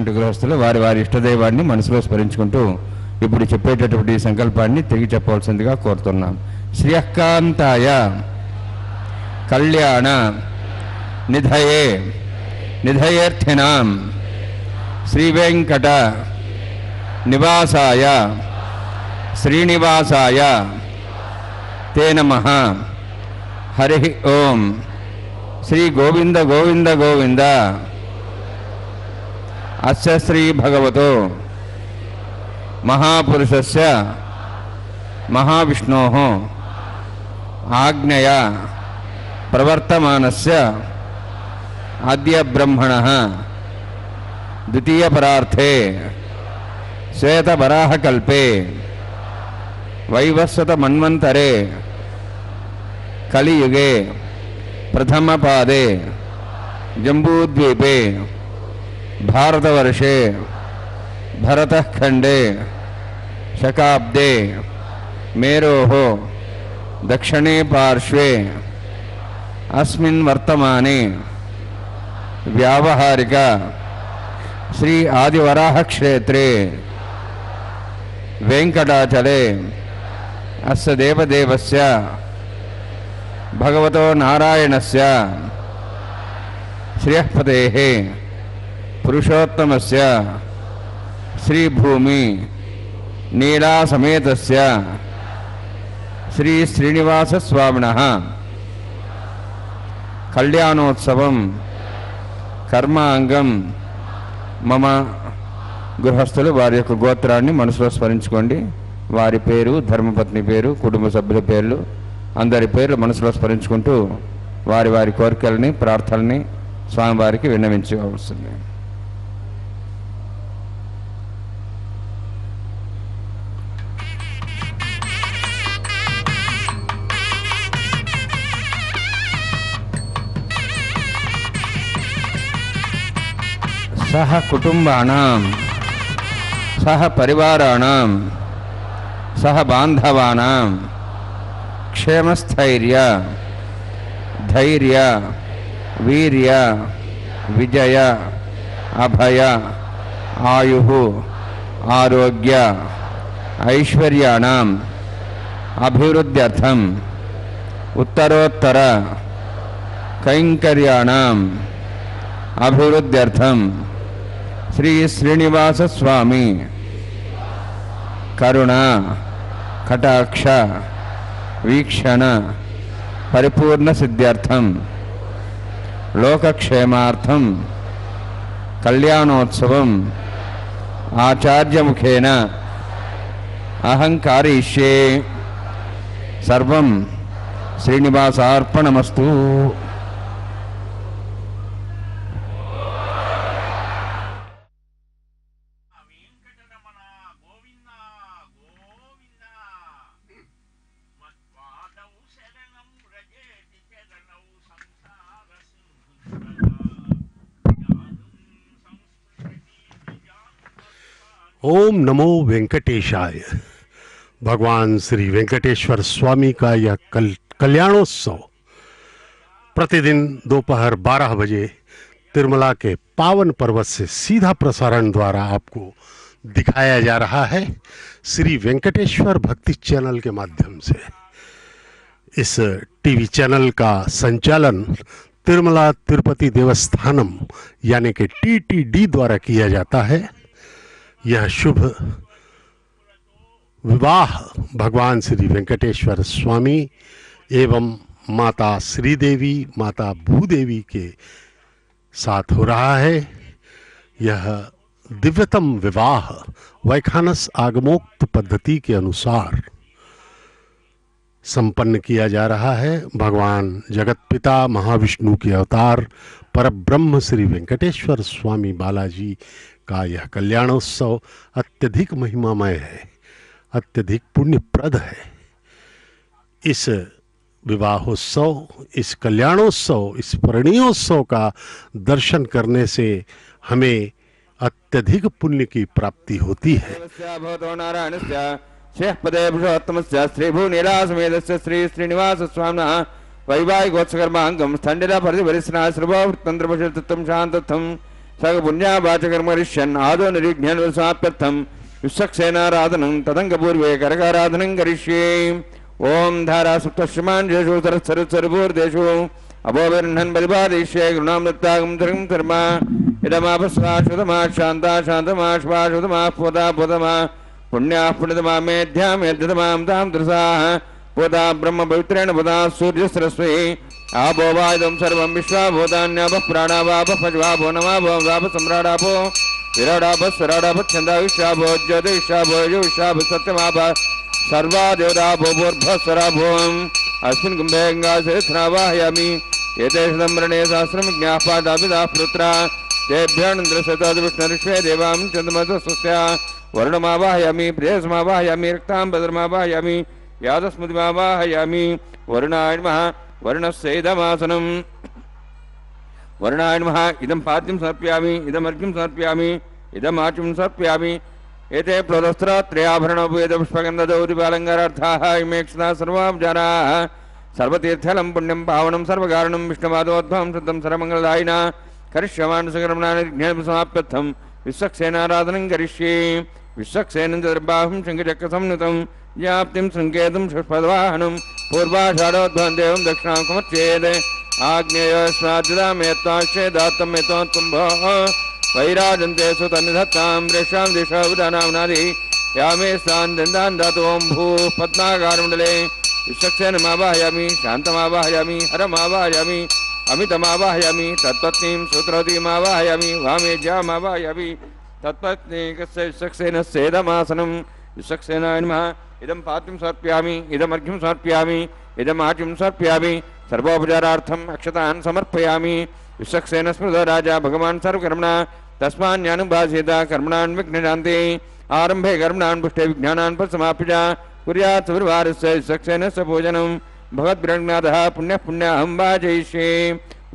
గృహస్థులు వారి వారి ఇష్టదైవాన్ని మనసులో స్మరించుకుంటూ ఇప్పుడు చెప్పేటటువంటి సంకల్పాన్ని తిరిగి చెప్పవలసిందిగా కోరుతున్నాం. శ్రియకాంతాయ కళ్యాణ నిధయే నిధయేర్థినాం శ్రీ వెంకట निवासाय श्रीनिवासाय ते नमः। हरि ओम। श्री गोविंद गोविंद गोविंद अस्य श्री भगवतो महापुरुषस्य महाविष्णोः आज्ञया प्रवर्तमानस्य अद्य ब्रह्मणः द्वितीय परार्थे श्वेतवराहकल्पे वैवस्वत मन्वन्तरे कलियुगे प्रथमपादे जम्बूद्वीपे भारतवर्षे भरतखण्डे शकाब्दे मेरोः दक्षिणे पार्श्वे अस्मिन् वर्तमाने व्यावहारिक श्री आदिवराह क्षेत्रे वेंकटाचले अस्य देवदेवस्य भगवतो नारायणस्य श्रियःपतेः पुरुषोत्तमस्य श्रीभूमि नीला समेतस्य श्री श्रीनिवास स्वामिनः कल्याणोत्सवं कर्मांगं मम గృహస్థులు వారి యొక్క గోత్రాన్ని మనసులో స్మరించుకోండి. వారి పేరు, ధర్మపత్ని పేరు, కుటుంబ సభ్యుల పేర్లు, అందరి పేర్లు మనసులో స్మరించుకుంటూ వారి వారి కోరికల్ని, ప్రార్థనల్ని స్వామివారికి విన్నవించవలసింది. सह कुटुंबानां सह परिवाराणां सह बांधवानां क्षेमस्थैर्य धैर्य वीर्य विजय अभय आयुः आरोग्य ऐश्वर्याणां अभिवृद्ध्यर्थं उत्तरोत्तर कैंकर्याणां अभिवृद्ध्यर्थं श्री श्रीनिवास स्वामी करुणा कटाक्ष वीक्षण परिपूर्ण सिद्ध्यर्थं लोकक्षेमार्थं कल्याणोत्सवम् आचार्य मुखेन अहं कारयिष्ये। सर्वं श्रीनिवासार्पणमस्तु। ओम नमो वेंकटेशाय। भगवान श्री वेंकटेश्वर स्वामी का यह कल्याणोत्सव प्रतिदिन दोपहर 12 बजे तिरुमला के पावन पर्वत से सीधा प्रसारण द्वारा आपको दिखाया जा रहा है श्री वेंकटेश्वर भक्ति चैनल के माध्यम से। इस टीवी चैनल का संचालन तिरुमला तिरुपति देवस्थानम यानी कि TTD द्वारा किया जाता है। यह शुभ विवाह भगवान श्री वेंकटेश्वर स्वामी एवं माता श्रीदेवी माता भूदेवी के साथ हो रहा है। यह दिव्यतम विवाह वैखानस आगमोक्त पद्धति के अनुसार संपन्न किया जा रहा है। भगवान जगत पिता महाविष्णु के अवतार परब्रह्म श्री वेंकटेश्वर स्वामी बालाजी का यह कल्याणोत्सव अत्यधिक महिमामय है, अत्यधिक पुण्यप्रद है। इस विवाहोत्सव, इस कल्याणोत्सव, इस परिणयोत्सव का दर्शन करने से हमें अत्यधिक पुण्य की प्राप्ति होती है। श्री श्रीनिवास स्वामिनः वैवाहिकोत्सकर्मांगं स्थण्डिला परिवरिस्ना श्रभोवृत्तंत्रपशुतत्वं शान्तत्वं सग पुण्यावाचकर्मरिष्यन् आदो निरीघ्यन् समाप्यर्थं विश्वक्सेनाराधनं तदङ्गपूर्वे करकाराधनं करिष्ये। ओम धारा सुप्तश्रमान् येषु सरस्वरूर्देषु अभोभिर्हन् बलिपादिश्ये गुणामृत्तागं धर्म धर्म इदमापस्वाश्वतमा शान्ता शान्तमा श्वाश्वतमा पोता पोतमा पुण्याः पुण्यतमा मेध्या मेध्यतमां तां दृशाः पोता ब्रह्म पवित्रेण पोता सूर्यसरस्वती आपो वा इदं सर्वं विश्वा भूतान्यापः प्राणावापः पज्वापो नमापो वाप सम्राडापो विराडापः स्वराडापः छन्दाविश्वापो ज्योतिविश्वापो योविश्वापः सत्यमापः सर्वा देवतापो भूर्भस्वराभोम् अस्मिन् कुम्भे गङ्गासहस्रावाहयामि एते शतम्बरणे सहस्रमिज्ञाः पादापिताः पुत्रा तेभ्यर्नन्द्रशतविष्णुर्विश्वे देवां चन्द्रमसस्या वर्णमावाहयामि प्रेयसमावाहयामि रक्तां भद्रमावाहयामि यादस्मृतिमावाहयामि वरुणाय नमः वर्णस्य इदमासनं वर्णाय नमः इदं पाद्यं समर्पयामि इदमर्घ्यं समर्पयामि इदमाचुं समर्पयामि एते प्रोदस्त्रत्रयाभरणोपेतपुष्पगन्धदौरिपालङ्कारार्थाः इमे क्षता सर्वाब्जाराः सर्वतीर्थलं पुण्यं पावनं सर्वकारणं विष्णुपादोद्भवं शुद्धं सर्वमङ्गलदायिना करिष्यमाणसकर्मणानिज्ञानसमाप्त्यर्थं विश्वक्सेनाराधनं करिष्ये विश्वक्सेनं चतुर्बाहुं शङ्खचक्रसंयुतं व्याप्तिं सङ्केतं षट्पदवाहनं पूर्वाषाढोद्भवं देवं दक्षिणां समर्चयेत् आग्नेयस्माद्यदामेत्वाक्षे दात्तं मेत्वात्तुम्भोः वैराजन्ते सुतन्निधत्तां रेषां दिशावदानाम्नादि यामे स्थान् दन्दान् दातों भूः पद्माकारमण्डले विश्वक्सेनमावाहयामि शान्तमावाहयामि हरमावाहयामि अमितमावाहयामि तत्पत्नीं सूत्रवतीमावाहयामि वामेज्यामावाहयामि तत्पत्नीकस्य विश्वक्सेनस्येदमासनं विश्वक्सेनाय नमः इदं पाद्यं समर्पयामि इदमर्घ्यं समर्पयामि इदमाचुं समर्पयामि सर्वोपचारार्थम् अक्षतान् समर्पयामि विश्वक्सेन स्मृतो राजा भगवान् सर्वकर्मणा तस्मान्यानुभासेत कर्मणान् विघ्नशान्ति आरम्भे कर्मणान् पुष्टे विज्ञानान् परिसमाप्य कुर्यात् सुविवारस्य विश्वक्सेनस्य पूजनं भगवद्ब्रह्मनाथः पुण्यः पुण्याहं वाचयिष्ये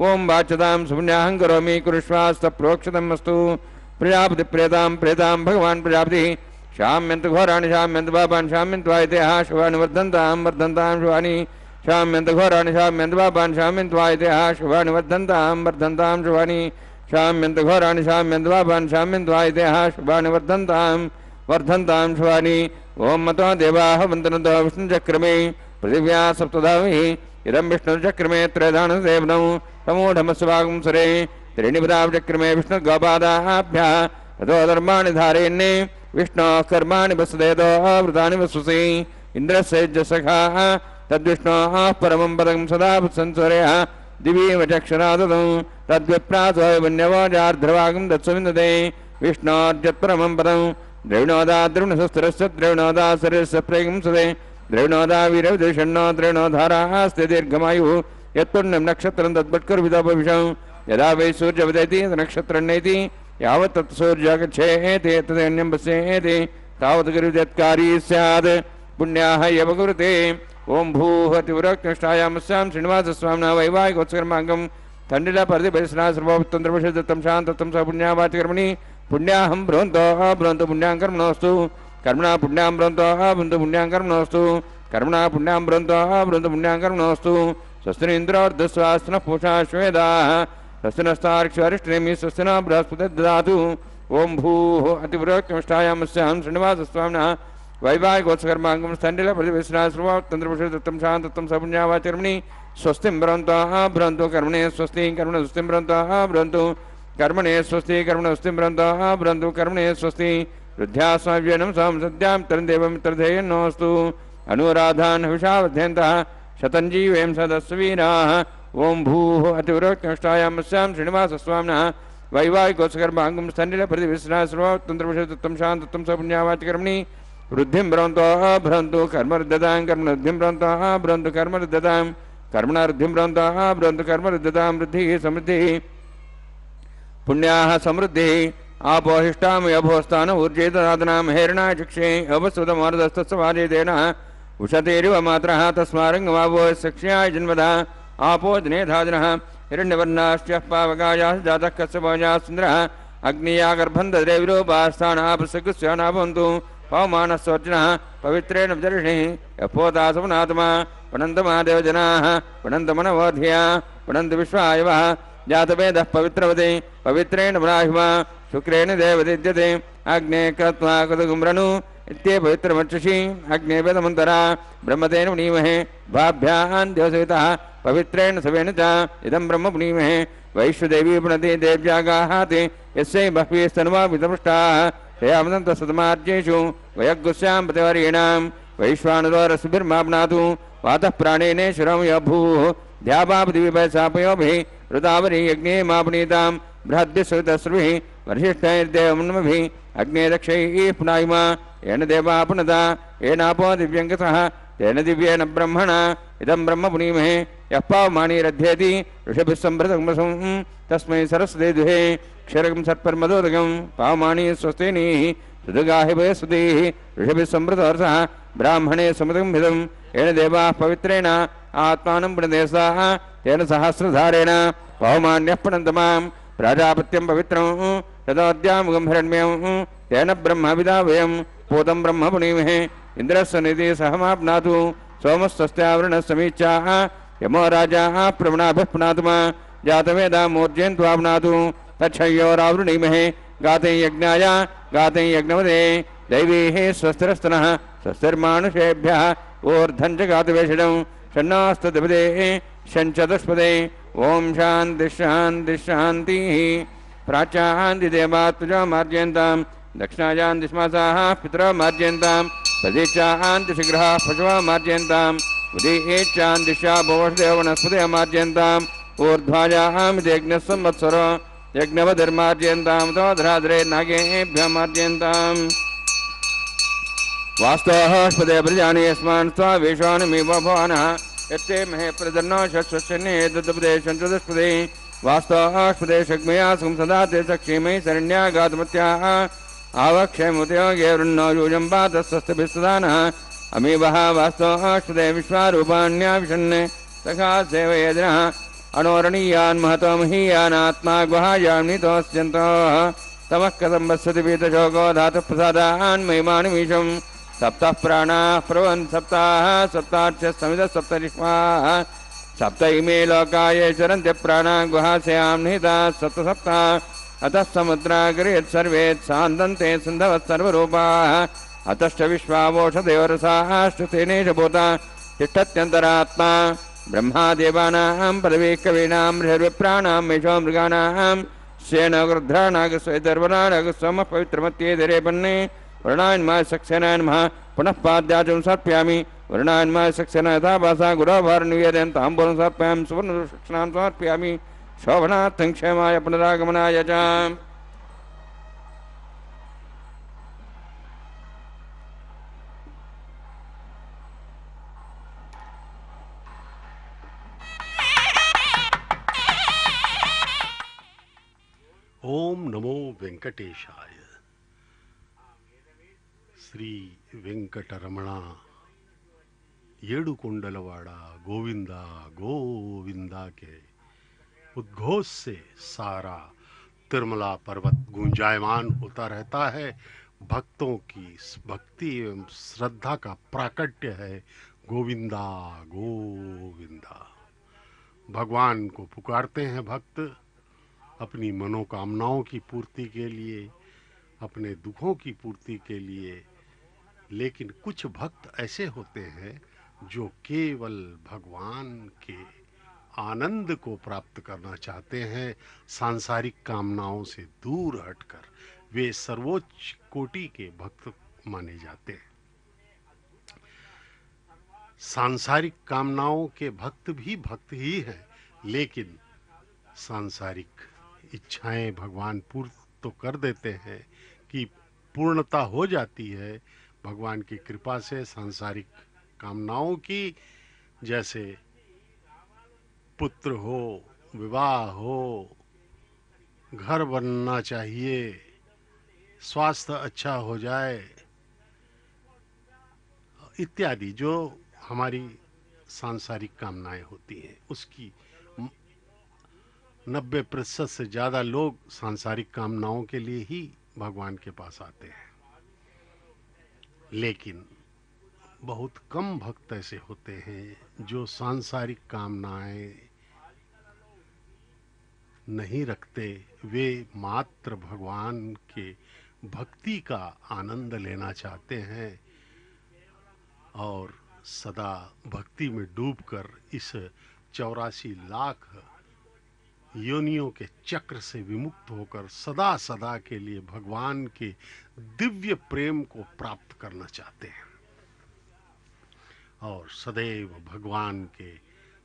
ओं वाच्यतां सुपुण्याहं करोमि कुरुष्वास्तप्रोक्षतम् अस्तु प्रजापति प्रेतां प्रेतां भगवान् प्रजापतिः शाम्यन्तु घोराणि शाम्यन्तु पापान् शाम्यन्तु आयतेः शुभानि वर्धन्तां वर्धन्तां शुभानि शाम्यन्तु घोराणि शाम्यन्तु पापान् शाम्यन्तु आयतेः शुभानि वर्धन्तां वर्धन्तां शुभानि शाम्यन्तु घोराणि शाम्यन्तु पापान् शाम्यन्तु आयतेः शुभानि वर्धन्तां वर्धन्तां शुभानि ओं मतो देवाः वन्दनतो विष्णुचक्रमे पृथिव्या सप्तधामि इदं विष्णुचक्रमे त्रयधानसेवनं तमोढमस्वागं सुरे त्रीणिपदाचक्रमे विष्णुगोपादाभ्यः ततो धर्माणि धारयन्ने विष्णोः कर्माणि वसुदेतो वृतानि वसुसि इन्द्रस्य सखाः तद्विष्णोः परमं पदं सदा संसूर्यः दिवि वचक्षरादतं तद्विप्रासो वन्यवोजार्ध्रवागं दत्सविन्दते विष्णोर्यत्परमं पदं द्रविणोदा द्रविणशस्त्रस्य द्रविणोदा शरीरस्य प्रेगं सदे द्रविणोदा वीरविदुषण्णो द्रविणोधारास्ते दीर्घमायुः यत्पुण्यं नक्षत्रं तद्भट्कर्विदोपविशं यदा वै सूर्यवदति नक्षत्रन्नेति यावत् तत् सूर्यगच्छेति तदन्यं पश्येति तावत् गुरुजत्कारी स्यात् पुण्याः एव कुरुते ओं भूः तिवरक्तिष्ठायामस्यां श्रीनिवासस्वामिना वैवाहिकोत्सकर्माङ्गं तण्डिलपरिधिपरिसरा सर्वोत्तन्त्रपरिषदत्तं शान्तत्वं स पुण्यावाचिकर्मणि पुण्याहं ब्रुवन्तोः ब्रुवन्तु पुण्यां कर्मणोऽस्तु कर्मणा पुण्यां ब्रुवन्तोः ब्रुवन्तु पुण्यां कर्मणोऽस्तु कर्मणा पुण्यां ब्रुवन्तोः ब्रुवन्तु पुण्यां कर्मणोऽस्तु स्वस्ति इन्द्रोर्धस्वास्तिनः पूषा श्वेदाः स्वस्ति नस्तार्क्ष्वरिष्ठनेमि स्वस्ति न बृहस्पतिर्दधातु ओं भूः अतिवृक्तिष्ठायामस्यां श्रीनिवासस्वामिनः वैवाहिकोत्सकर्माङ्गं स्थण्डिलपरिधिपरिसरा सर्वोत्तन्त्रपरिषदत्तं शान्तत्वं स पुण्यावाचिकर्मणि स्वस्तिं ब्रुवन्तोः ब्रुवन्तु कर्मणे स्वस्ति कर्मणे स्वस्तिं ब्रुवन्तोः ब्रुवन्तु कर्मणे स्वस्ति कर्मणे स्वस्तिं ब्रुवन्तोः ब्रुवन्तु कर्मणे स्वस्ति वृद्ध्यास्माव्यनं स्वां सद्यां तरन्देवमित्रधेयन्नोऽस्तु अनुराधान् हविषावध्यन्तः शतञ्जीवें सदस्वीराः ओं भूः अतिवृक्तिष्ठायामस्यां श्रीनिवासस्वामिनः वैवाहिकोत्सकर्माङ्गं स्थण्डिलपरिधिपरिसरा सर्वोत्तन्त्रपरिषदत्तं शान्तत्वं स पुण्यावाचिकर्मणि वृद्धिं ब्रुवन्तोः ब्रुवन्तु कर्मरुद्धतां कर्मवृद्धिं ब्रुवन्तोः ब्रुवन्तु कर्मरुद्धतां कर्मणारुद्धिं ब्रुवन्तोः ब्रुवन्तु कर्मरुद्धतां वृद्धिः समृद्धिः पुण्याः समृद्धिः आपोहिष्टामयभोस्तान ऊर्जेतदातनां हेरणाय चक्षे अवसुतमारुदस्तस्वाजेतेन उषतेरिव मात्रः तस्मारङ्गमावो सक्ष्याय जन्मदा आपो दिनेधादिनः हिरण्यवर्णाश्च पावकायाः जातः कश्यपायाः सुन्दरः अग्निया गर्भं ददरे विरूपास्थानापसकुस्य नाभवन्तु पवमानस्वर्जिनः पवित्रेण विदर्शिः यपोतासपनात्मा पणन्तमादेवजनाः पणन्तमनवोधिया पणन्तु विश्वायवः जातवेदः पवित्रवते पवित्रेण ब्राह्मा शुक्रेण देवदिद्यते अग्ने कृत्वा कृतगुम्रनु इत्ये पवित्रमर्चषि अग्ने वेदमन्तरा ब्रह्मतेन पुनीमहे द्वाभ्यां दिवसवितः पवित्रेण सवेन च इदं ब्रह्म पुनीमहे वैश्वदेवी पुनति देव्यागाहाति यस्यै बह्वीस्तन्वा वितपृष्टाः तयामदन्तसतमार्जेषु वयग्गुस्यां प्रतिवर्येणां वैश्वानरोरसुभिर्माप्नातु वातः प्राणेनेश्वरं यभूः ध्यावापदिविभयसापयोभिः ऋतावरी यज्ञे मापनीतां बृहद्भिस्सवितस्रुभिः वरिष्ठैर्देवमन्मभिः अग्ने रक्षैः पुनायिमा येन देवा पुनता येनापो दिव्यङ्गतः तेन दिव्येन ब्रह्मणा इदं ब्रह्म पुनीमहे यः पावमानीरध्येति ऋषभिः सम्भृतमसं तस्मै सरस्वती दुहे क्षरकं सत्परमदोदकं पावमानी स्वस्तिनीः सुदगाहि वयस्वतीः ऋषभिः सम्भृतवर्षः ब्राह्मणे समुदं हिदं येन देवाः पवित्रेण आत्मानं पुनदेशाः तेन सहस्रधारेण पावमान्यः पुनन्तमां प्राजापत्यं पवित्रं तदोद्यामुगं हिरण्यं तेन ब्रह्मविदा वयं पूतं ब्रह्म पुनीमहे इन्द्रस्य निधि सहमाप्नातु सोमस्तस्यावृणसमीचाः यमो राजाः प्रवणाभिः पुनातुमा जातवेदा मूर्जयन्त्वाप्नातु तच्छयोरावृणीमहे गाते यज्ञाय गाते यज्ञवदे दैवीः स्वस्तिरस्तनः स्वस्तिर्मानुषेभ्यः ऊर्ध्वं च गातवेषणं षण्णास्तद्विदे षञ्चतुष्पदे ॐ शान्तिः शान्तिः शान्तिः प्राच्यान्तिदेवात्मजा मार्जयन्तां दक्षिणायान्तिश्मासाः पितरः मार्जयन्तां प्रदेशान्तिशीघ्रः पशवः मार्जयन्तां उदीचान्तिशा भवषदेव वनस्पतयः मार्जयन्ताम् ऊर्ध्वायामिदेज्ञः संवत्सरो यज्ञवधर्मार्जयन्तां तोधराधरे नागेभ्यः मार्जयन्ताम् वास्तवस्पदे प्रजानि यस्मान् स्वावेशानमेव भवानः यत्ते महे प्रदन्नो शश्वशन्ये ददपदे शञ्चदस्पदे वास्तवस्पदे शग्मया संसदाते सक्षेमयि शरण्यागातमत्याः आवक्षयमुदयोगे वृन्नो यूजं पातस्वस्तभिस्सदानः अमीवः वास्तवस्पदे विश्वारूपाण्याविशन् तथा सेवयेदिनः अणोरणीयान् महतो महीयानात्मा गुहायान्नितोऽस्यन्तः तमः कथं वत्सति पीतशोको धातुः प्रसादान् महिमानमीशं सप्तः प्राणाः प्रभवन् सप्ताः सप्तार्च्य समितः सप्तरिष्माः सप्त इमे लोकाय चरन्त्य प्राणाः गुहास्यां निहिताः सप्तसप्ता अतः समुद्राग्रेत् सर्वेत् सान्दन्ते सिन्धवः सर्वरूपाः अतश्च विश्वावोषदेवरसाः तेनेश भूता तिष्ठत्यन्तरात्मा ब्रह्मादेवानां पदवी कवीनां ऋषिर्विप्राणां मेषो मृगाणां श्येनगृध्रानागस्वैतर्वनागस्वमः पवित्रमत्येदरे पन्ने वर्णान्माय सक्सेनाय नमः पुनः पाद्याचं समर्पयामि वर्णान्माय सक्सेना यथा भासा गुरोभारनिवेदयं ताम्बूलं समर्पयामि सुवर्णदक्षिणां समर्पयामि शोभनार्थं क्षेमाय पुनरागमनाय च ओम नमो वेंकटेशाय। श्री वेंकटरमण येडुकोंडलवाड़ा गोविंदा गोविंदा के उद्घोष से सारा तिरुमला पर्वत गुंजायमान होता रहता है। भक्तों की भक्ति एवं श्रद्धा का प्राकट्य है गोविंदा गोविंदा। भगवान को पुकारते हैं भक्त अपनी मनोकामनाओं की पूर्ति के लिए, अपने दुखों की पूर्ति के लिए। लेकिन कुछ भक्त ऐसे होते हैं जो केवल भगवान के आनंद को प्राप्त करना चाहते हैं, सांसारिक कामनाओं से दूर हटकर। वे सर्वोच्च कोटि के भक्त माने जाते हैं। सांसारिक कामनाओं के भक्त भी भक्त ही हैं, लेकिन सांसारिक इच्छाएं भगवान पूर्ण तो कर देते हैं कि पूर्णता हो जाती है भगवान की कृपा से। सांसारिक कामनाओं की, जैसे पुत्र हो, विवाह हो, घर बनना चाहिए, स्वास्थ्य अच्छा हो जाए इत्यादि, जो हमारी सांसारिक कामनाएं होती हैं, उसकी 90% से ज़्यादा लोग सांसारिक कामनाओं के लिए ही भगवान के पास आते हैं। लेकिन बहुत कम भक्त ऐसे होते हैं जो सांसारिक कामनाएं नहीं रखते। वे मात्र भगवान के भक्ति का आनंद लेना चाहते हैं और सदा भक्ति में डूबकर इस 84 लाख योनियों के चक्र से विमुक्त होकर सदा सदा के लिए भगवान के दिव्य प्रेम को प्राप्त करना चाहते हैं और सदैव भगवान के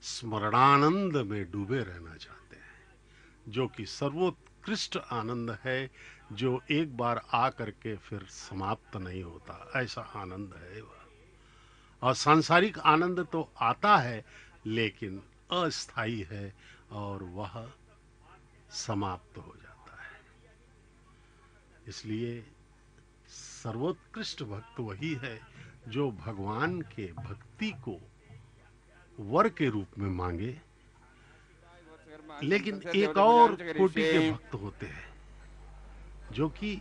स्मरणानंद में डूबे रहना चाहते हैं, जो कि सर्वोत्कृष्ट आनंद है, जो एक बार आ करके फिर समाप्त नहीं होता। ऐसा आनंद है वह। और सांसारिक आनंद तो आता है लेकिन अस्थाई है और वह समाप्त हो जाता है। इसलिए सर्वोत्कृष्ट भक्त वही है जो भगवान के भक्ति को वर के रूप में मांगे। लेकिन एक और कोटि के भक्त होते हैं जो कि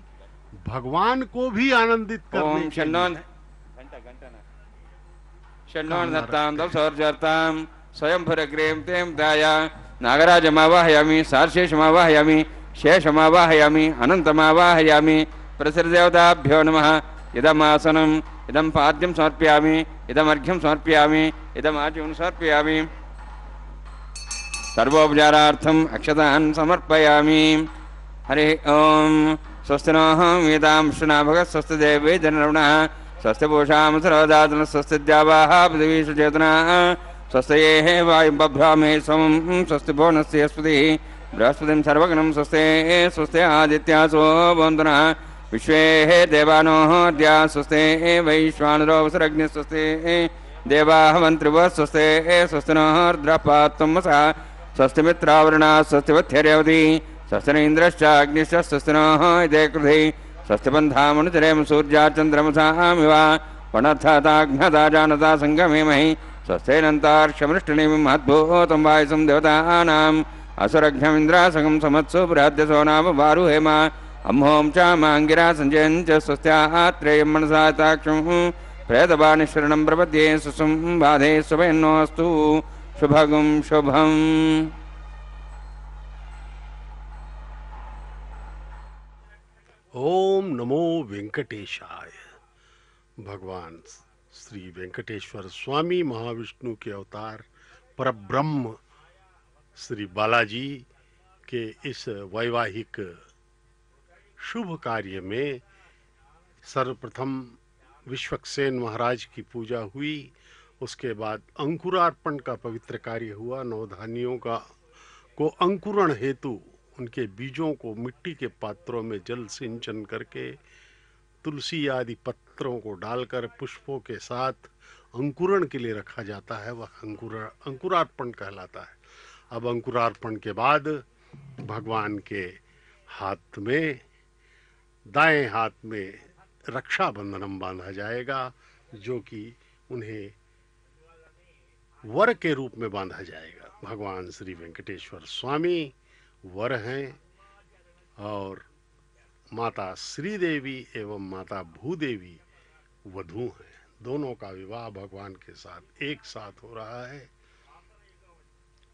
भगवान को भी आनंदित करने के लिए स्वयं भरग्रेम तेम दाया नागराजमावाहयामि सार्शेषमावाहयामि शेषमावाहयामि अनंतमावाहयामि प्रसृदेवताभ्यो नमः। इदमासनम् इदं पाद्यं समर्पयामि इदमर्घ्यं समर्पयामि इदमाचमनं समर्पयामि सर्वोपचारार्थम् अक्षतान् समर्पयामि। हरिः ओम। स्वस्ति नः वेदां शुना भगत् स्वस्ति देवे जनरवणः स्वस्ति पूषां सर्वदातनः स्वस्ति द्यावाः पृथिवी सुचेतनाः स्वस्ति ये वायुं बभ्रामे सोमं स्वस्ति भुवनस्य स्पतिः बृहस्पतिं सर्वगणं स्वस्ति स्वस्ति आदित्यासो वन्दनः विश्वे देवानोः द्या स्वस्ति वैश्वानरो वसुरग्निः स्वस्ति देवाः वन्त्रिवः स्वस्ति स्वस्ति नः रुद्रपात्तमसः स्वस्ति मित्रावरुणः स्वस्ति वत्यरेवती स्वस्ति न इन्द्रश्च अग्निश्च स्वस्ति नः इदे कृधि स्वस्ति बन्धामनुचरेम सूर्या चन्द्रमसामिव वनर्थताघ्नता जानता सङ्गमेमहि स्वस्तेनन्तार्क्षमृष्टनेमि महद्भूतं वायुसं देवतानाम् असुरघ्नमिन्द्रासगं समत्सु बृहद्यसो नाम वारुहेम अम्हों च माङ्गिरा सञ्जयं च स्वस्त्यात्रेयं मनसा ताक्षं प्रेतवाणीश्वरणं प्रपद्ये सुसंबाधे शुभेन्नोऽस्तु शुभगं शुभम्। ओम नमो वेंकटेशाय। भगवान श्री वेंकटेश्वर स्वामी महाविष्णु के अवतार परब्रह्म श्री बालाजी के इस वैवाहिक शुभ कार्य में सर्वप्रथम विश्वक्सेन महाराज की पूजा हुई। उसके बाद अंकुरार्पण का पवित्र कार्य हुआ। नवधान्यों को अंकुरण हेतु उनके बीजों को मिट्टी के पात्रों में जल सिंचन करके तुलसी आदि पत्रों को डालकर पुष्पों के साथ अंकुरण के लिए रखा जाता है। वह अंकुरार्पण कहलाता है। अब अंकुरार्पण के बाद भगवान के हाथ में, दाएं हाथ में रक्षाबंधनम बांधा जाएगा, जो कि उन्हें वर के रूप में बांधा जाएगा। भगवान श्री वेंकटेश्वर स्वामी वर हैं और माता श्री देवी एवं माता भूदेवी वधू हैं। दोनों का विवाह भगवान के साथ एक साथ हो रहा है।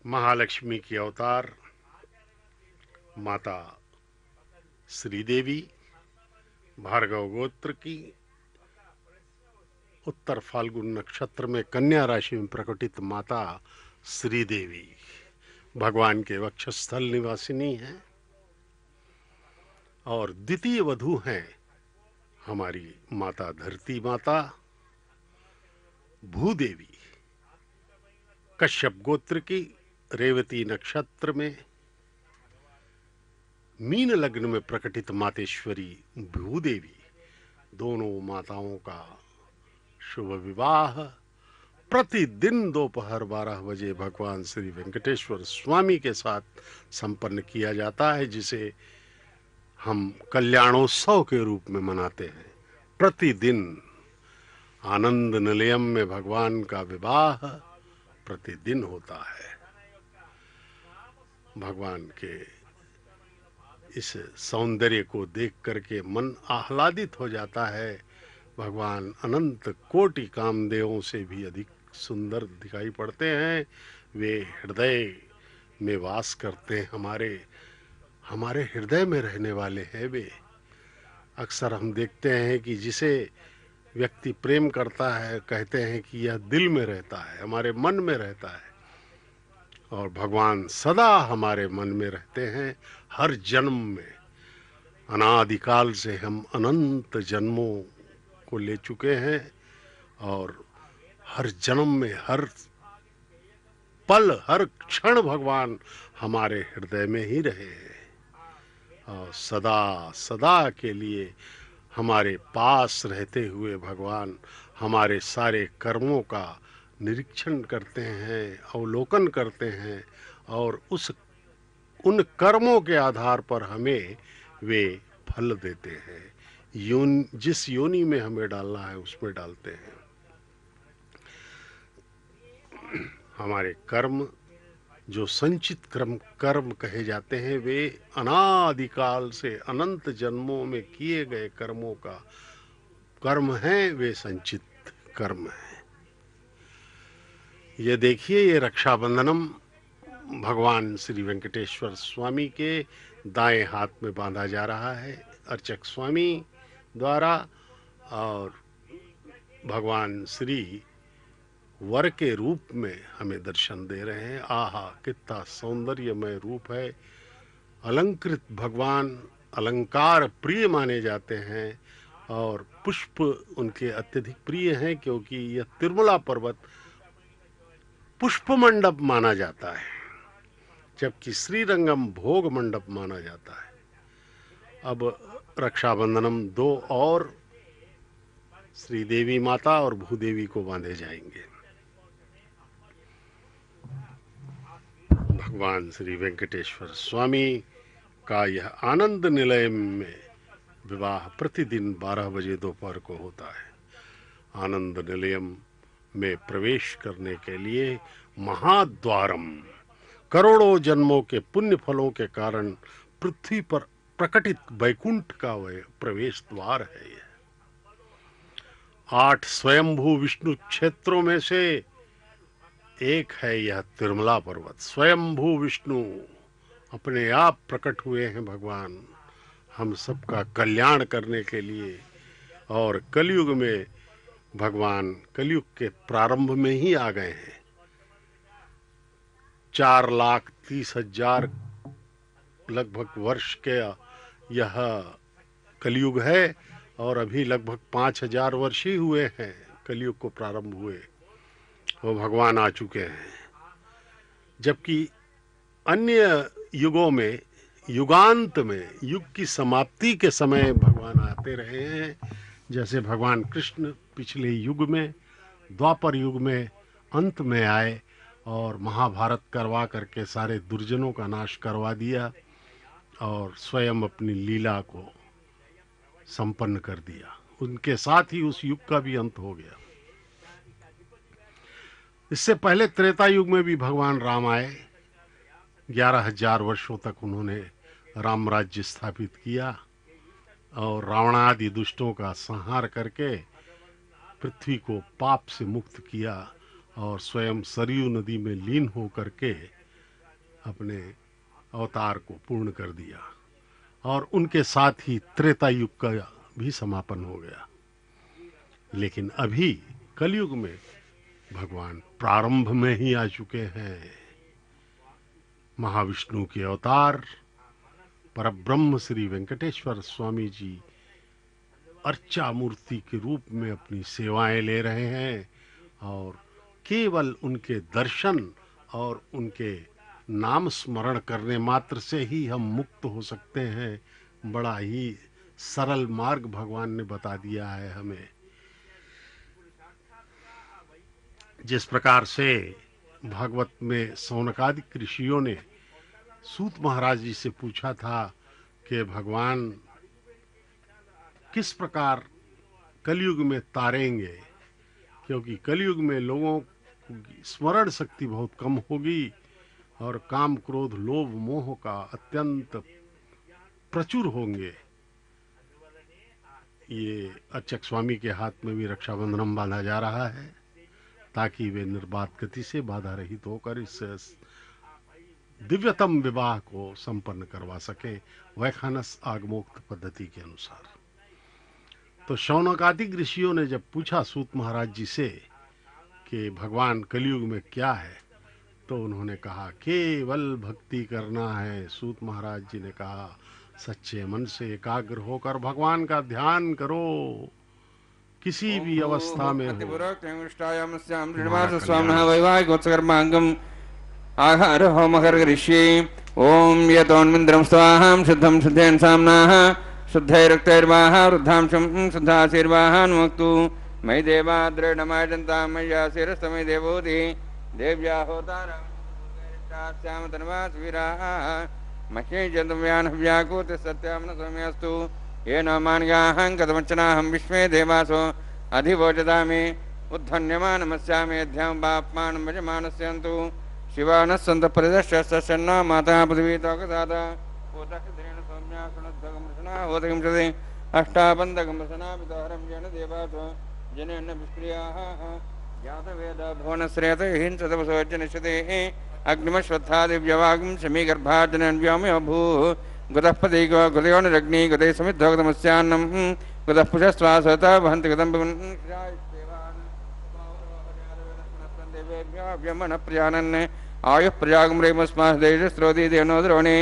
महालक्ष्मी की अवतार माता श्री देवी, भार्गव गोत्र की, उत्तर फाल्गुन नक्षत्र में कन्या राशि में प्रकटित माता श्री देवी भगवान के वक्षस्थल निवासिनी हैं। और द्वितीय वधू हैं हमारी माता धरती माता भूदेवी, कश्यप गोत्र की, रेवती नक्षत्र में मीन लग्न में प्रकटित मातेश्वरी भूदेवी। दोनों माताओं का शुभ विवाह प्रतिदिन दोपहर 12 बजे भगवान श्री वेंकटेश्वर स्वामी के साथ संपन्न किया जाता है, जिसे हम कल्याणोत्सव के रूप में मनाते हैं। प्रतिदिन आनंद निलयम में भगवान का विवाह प्रतिदिन होता है। भगवान के इस सौंदर्य को देख करके मन आह्लादित हो जाता है। भगवान अनंत कोटि कामदेवों से भी अधिक सुंदर दिखाई पड़ते हैं। वे हृदय में वास करते हैं, हमारे हृदय में रहने वाले हैं वे। अक्सर हम देखते हैं कि जिसे व्यक्ति प्रेम करता है, कहते हैं कि यह दिल में रहता है, हमारे मन में रहता है, और भगवान सदा हमारे मन में रहते हैं, हर जन्म में। अनादिकाल से हम अनंत जन्मों को ले चुके हैं, और हर जन्म में, हर पल, हर क्षण भगवान हमारे हृदय में ही रहे हैं, और सदा सदा के लिए हमारे पास रहते हुए भगवान हमारे सारे कर्मों का निरीक्षण करते हैं, अवलोकन करते हैं, और उन कर्मों के आधार पर हमें वे फल देते हैं। जिस योनि में हमें डालना है उसमें डालते हैं। हमारे कर्म, जो संचित कर्म कहे जाते हैं, वे अनादिकाल से अनंत जन्मों में किए गए कर्मों का कर्म हैं, वे संचित कर्म हैं। ये देखिए, ये रक्षाबंधनम भगवान श्री वेंकटेश्वर स्वामी के दाएं हाथ में बांधा जा रहा है अर्चक स्वामी द्वारा, और भगवान श्री वर के रूप में हमें दर्शन दे रहे हैं। आहा, कितना सौंदर्यमय रूप है। अलंकृत भगवान अलंकार प्रिय माने जाते हैं, और पुष्प उनके अत्यधिक प्रिय हैं, क्योंकि यह तिरुमला पर्वत पुष्प मंडप माना जाता है, जबकि श्रीरंगम भोग मंडप माना जाता है। अब रक्षाबंधनम 2 और श्री देवी माता और भूदेवी को बांधे जाएंगे। भगवान श्री वेंकटेश्वर स्वामी का यह आनंद निलय में विवाह प्रतिदिन 12 बजे दोपहर को होता है। आनंद निलयम में प्रवेश करने के लिए महाद्वारम, करोड़ों जन्मों के पुण्य फलों के कारण पृथ्वी पर प्रकटित वैकुंठ का वह प्रवेश द्वार है। यह 8 स्वयंभू विष्णु क्षेत्रों में से एक है यह तिरुमला पर्वत। स्वयंभू विष्णु अपने आप प्रकट हुए हैं भगवान, हम सबका कल्याण करने के लिए। और कलयुग में भगवान कलयुग के प्रारंभ में ही आ गए हैं। 4,30,000 लगभग वर्ष के यह कलयुग है, और अभी लगभग 5,000 वर्ष ही हुए हैं कलयुग को प्रारंभ हुए, वो भगवान आ चुके हैं। जबकि अन्य युगों में, युगांत में, युग की समाप्ति के समय भगवान आते रहे हैं। जैसे भगवान कृष्ण पिछले युग में, द्वापर युग में अंत में आए और महाभारत करवा करके सारे दुर्जनों का नाश करवा दिया, और स्वयं अपनी लीला को संपन्न कर दिया। उनके साथ ही उस युग का भी अंत हो गया। इससे पहले त्रेता युग में भी भगवान राम आए। 11,000 वर्षों तक उन्होंने राम राज्य स्थापित किया, और रावणादि दुष्टों का संहार करके पृथ्वी को पाप से मुक्त किया, और स्वयं सरयू नदी में लीन हो करके अपने अवतार को पूर्ण कर दिया। और उनके साथ ही त्रेता युग का भी समापन हो गया। लेकिन अभी कलयुग में भगवान प्रारंभ में ही आ चुके हैं। महाविष्णु के अवतार परब्रह्म श्री वेंकटेश्वर स्वामी जी अर्चा मूर्ति के रूप में अपनी सेवाएं ले रहे हैं, और केवल उनके दर्शन और उनके नाम स्मरण करने मात्र से ही हम मुक्त हो सकते हैं। बड़ा ही सरल मार्ग भगवान ने बता दिया है हमें। जिस प्रकार से भागवत में सौनकादिक ऋषियों ने सूत महाराज जी से पूछा था कि भगवान किस प्रकार कलयुग में तारेंगे, क्योंकि कलयुग में लोगों की स्मरण शक्ति बहुत कम होगी, और काम क्रोध लोभ मोह का अत्यंत प्रचुर होंगे। ये अर्चक स्वामी के हाथ में भी रक्षाबंधनम बांधा जा रहा है, ताकि वे निर्बाध गति से बाधा रहित होकर इस दिव्यतम विवाह को संपन्न करवा सके वैखानस आगमोक्त पद्धति के अनुसार। तो शौनकादिक ऋषियों ने जब पूछा सूत महाराज जी से कि भगवान कलयुग में क्या है, तो उन्होंने कहा केवल भक्ति करना है। सूत महाराज जी ने कहा सच्चे मन से एकाग्र होकर भगवान का ध्यान करो, किसी भी अवस्था में हो। आहार होमहर ऋषि ओम यतोन्मिन्द्रं स्वाहां शुद्धं शुद्धेन साम्नाः शुद्धैरुक्तैर्वाह वृद्धांशं शुद्धाशीर्वाहान्मुक्तु मयि देवाद्रेणमाय जन्तां मय्याशिरस्तमयि देवोति देव्या होतारं श्याम तन्वास वीराः मह्ये जन्तव्यान् व्याकूत सत्यामन सौम्यस्तु येन मान्याहं कथमर्चनाहं विश्वे देवासो अधिवोचदामि उद्धन्यमानमस्यामि ध्यां बाप्मानं भजमानस्यन्तु शिवानः सन्तः परिदर्शस्सन्ना माता पृथिवी तोकसादा ओतक्षद्रेण सौम्या क्षुणध्वगमृषणा ओतकिंशति अष्टाबन्धकं रसना पिताहरं येन देवासो जनेन विक्रियाः जातवेद भुवनश्रेयतैः सतपसोज्जनिष्यतेः अग्निमश्वत्थादिव्यवागं शमीगर्भार्जनन् व्योमयो भूः गुतः पदैको गुतयो निरग्नि गुतैः समिद्धोगतमस्यान्नं गुतः पुषस्वासतः वहन्ति गतं देवेभ्यः प्रजानन् आयुः प्रजागमरेमस्मादेशस्रोति देवनो द्रोणे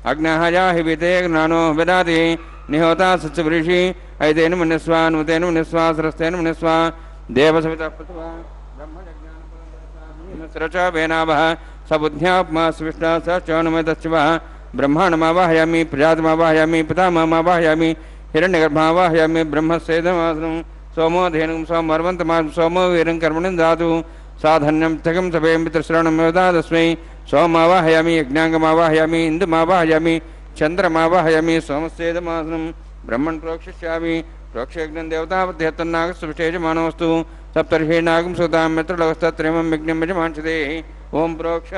अग्नः याहि विते ज्ञानो विदाति निहोता सच्चवृषि ऐतेन मन्यस्वा नुतेन मन्यस्वा सरस्तेन मन्यस्वा देवसवितः पृथ्वा ब्रह्मज्ञानपदं वेनावः सबुद्ध्यात्मा स्विष्टा स चौनमयतश्चवः ब्रह्माण्डमावाहयामि प्रजातमावाहयामि पितामहमावाहयामि हिरण्यगर्भावाहयामि ब्रह्मस्येदमासनं सोमो धेनुं सोमर्वन्तमासं सोमो वीरं कर्मणि दातु साधन्यं तकं सभे मित्रश्रवणं तस्मै सोमावाहयामि यज्ञाङ्गमावाहयामि इन्दुमावाहयामि चन्द्रमावाहयामि सोमस्येदमासनं ब्रह्मन् प्रोक्षिष्यामि प्रोक्षयज्ञं देवतावध्यतन्नागस्वष्टेजमानोऽस्तु सप्तर्षि नागं सुतां मित्रलोकस्तत्रेमं यज्ञं यजमांसते ओम प्रोक्ष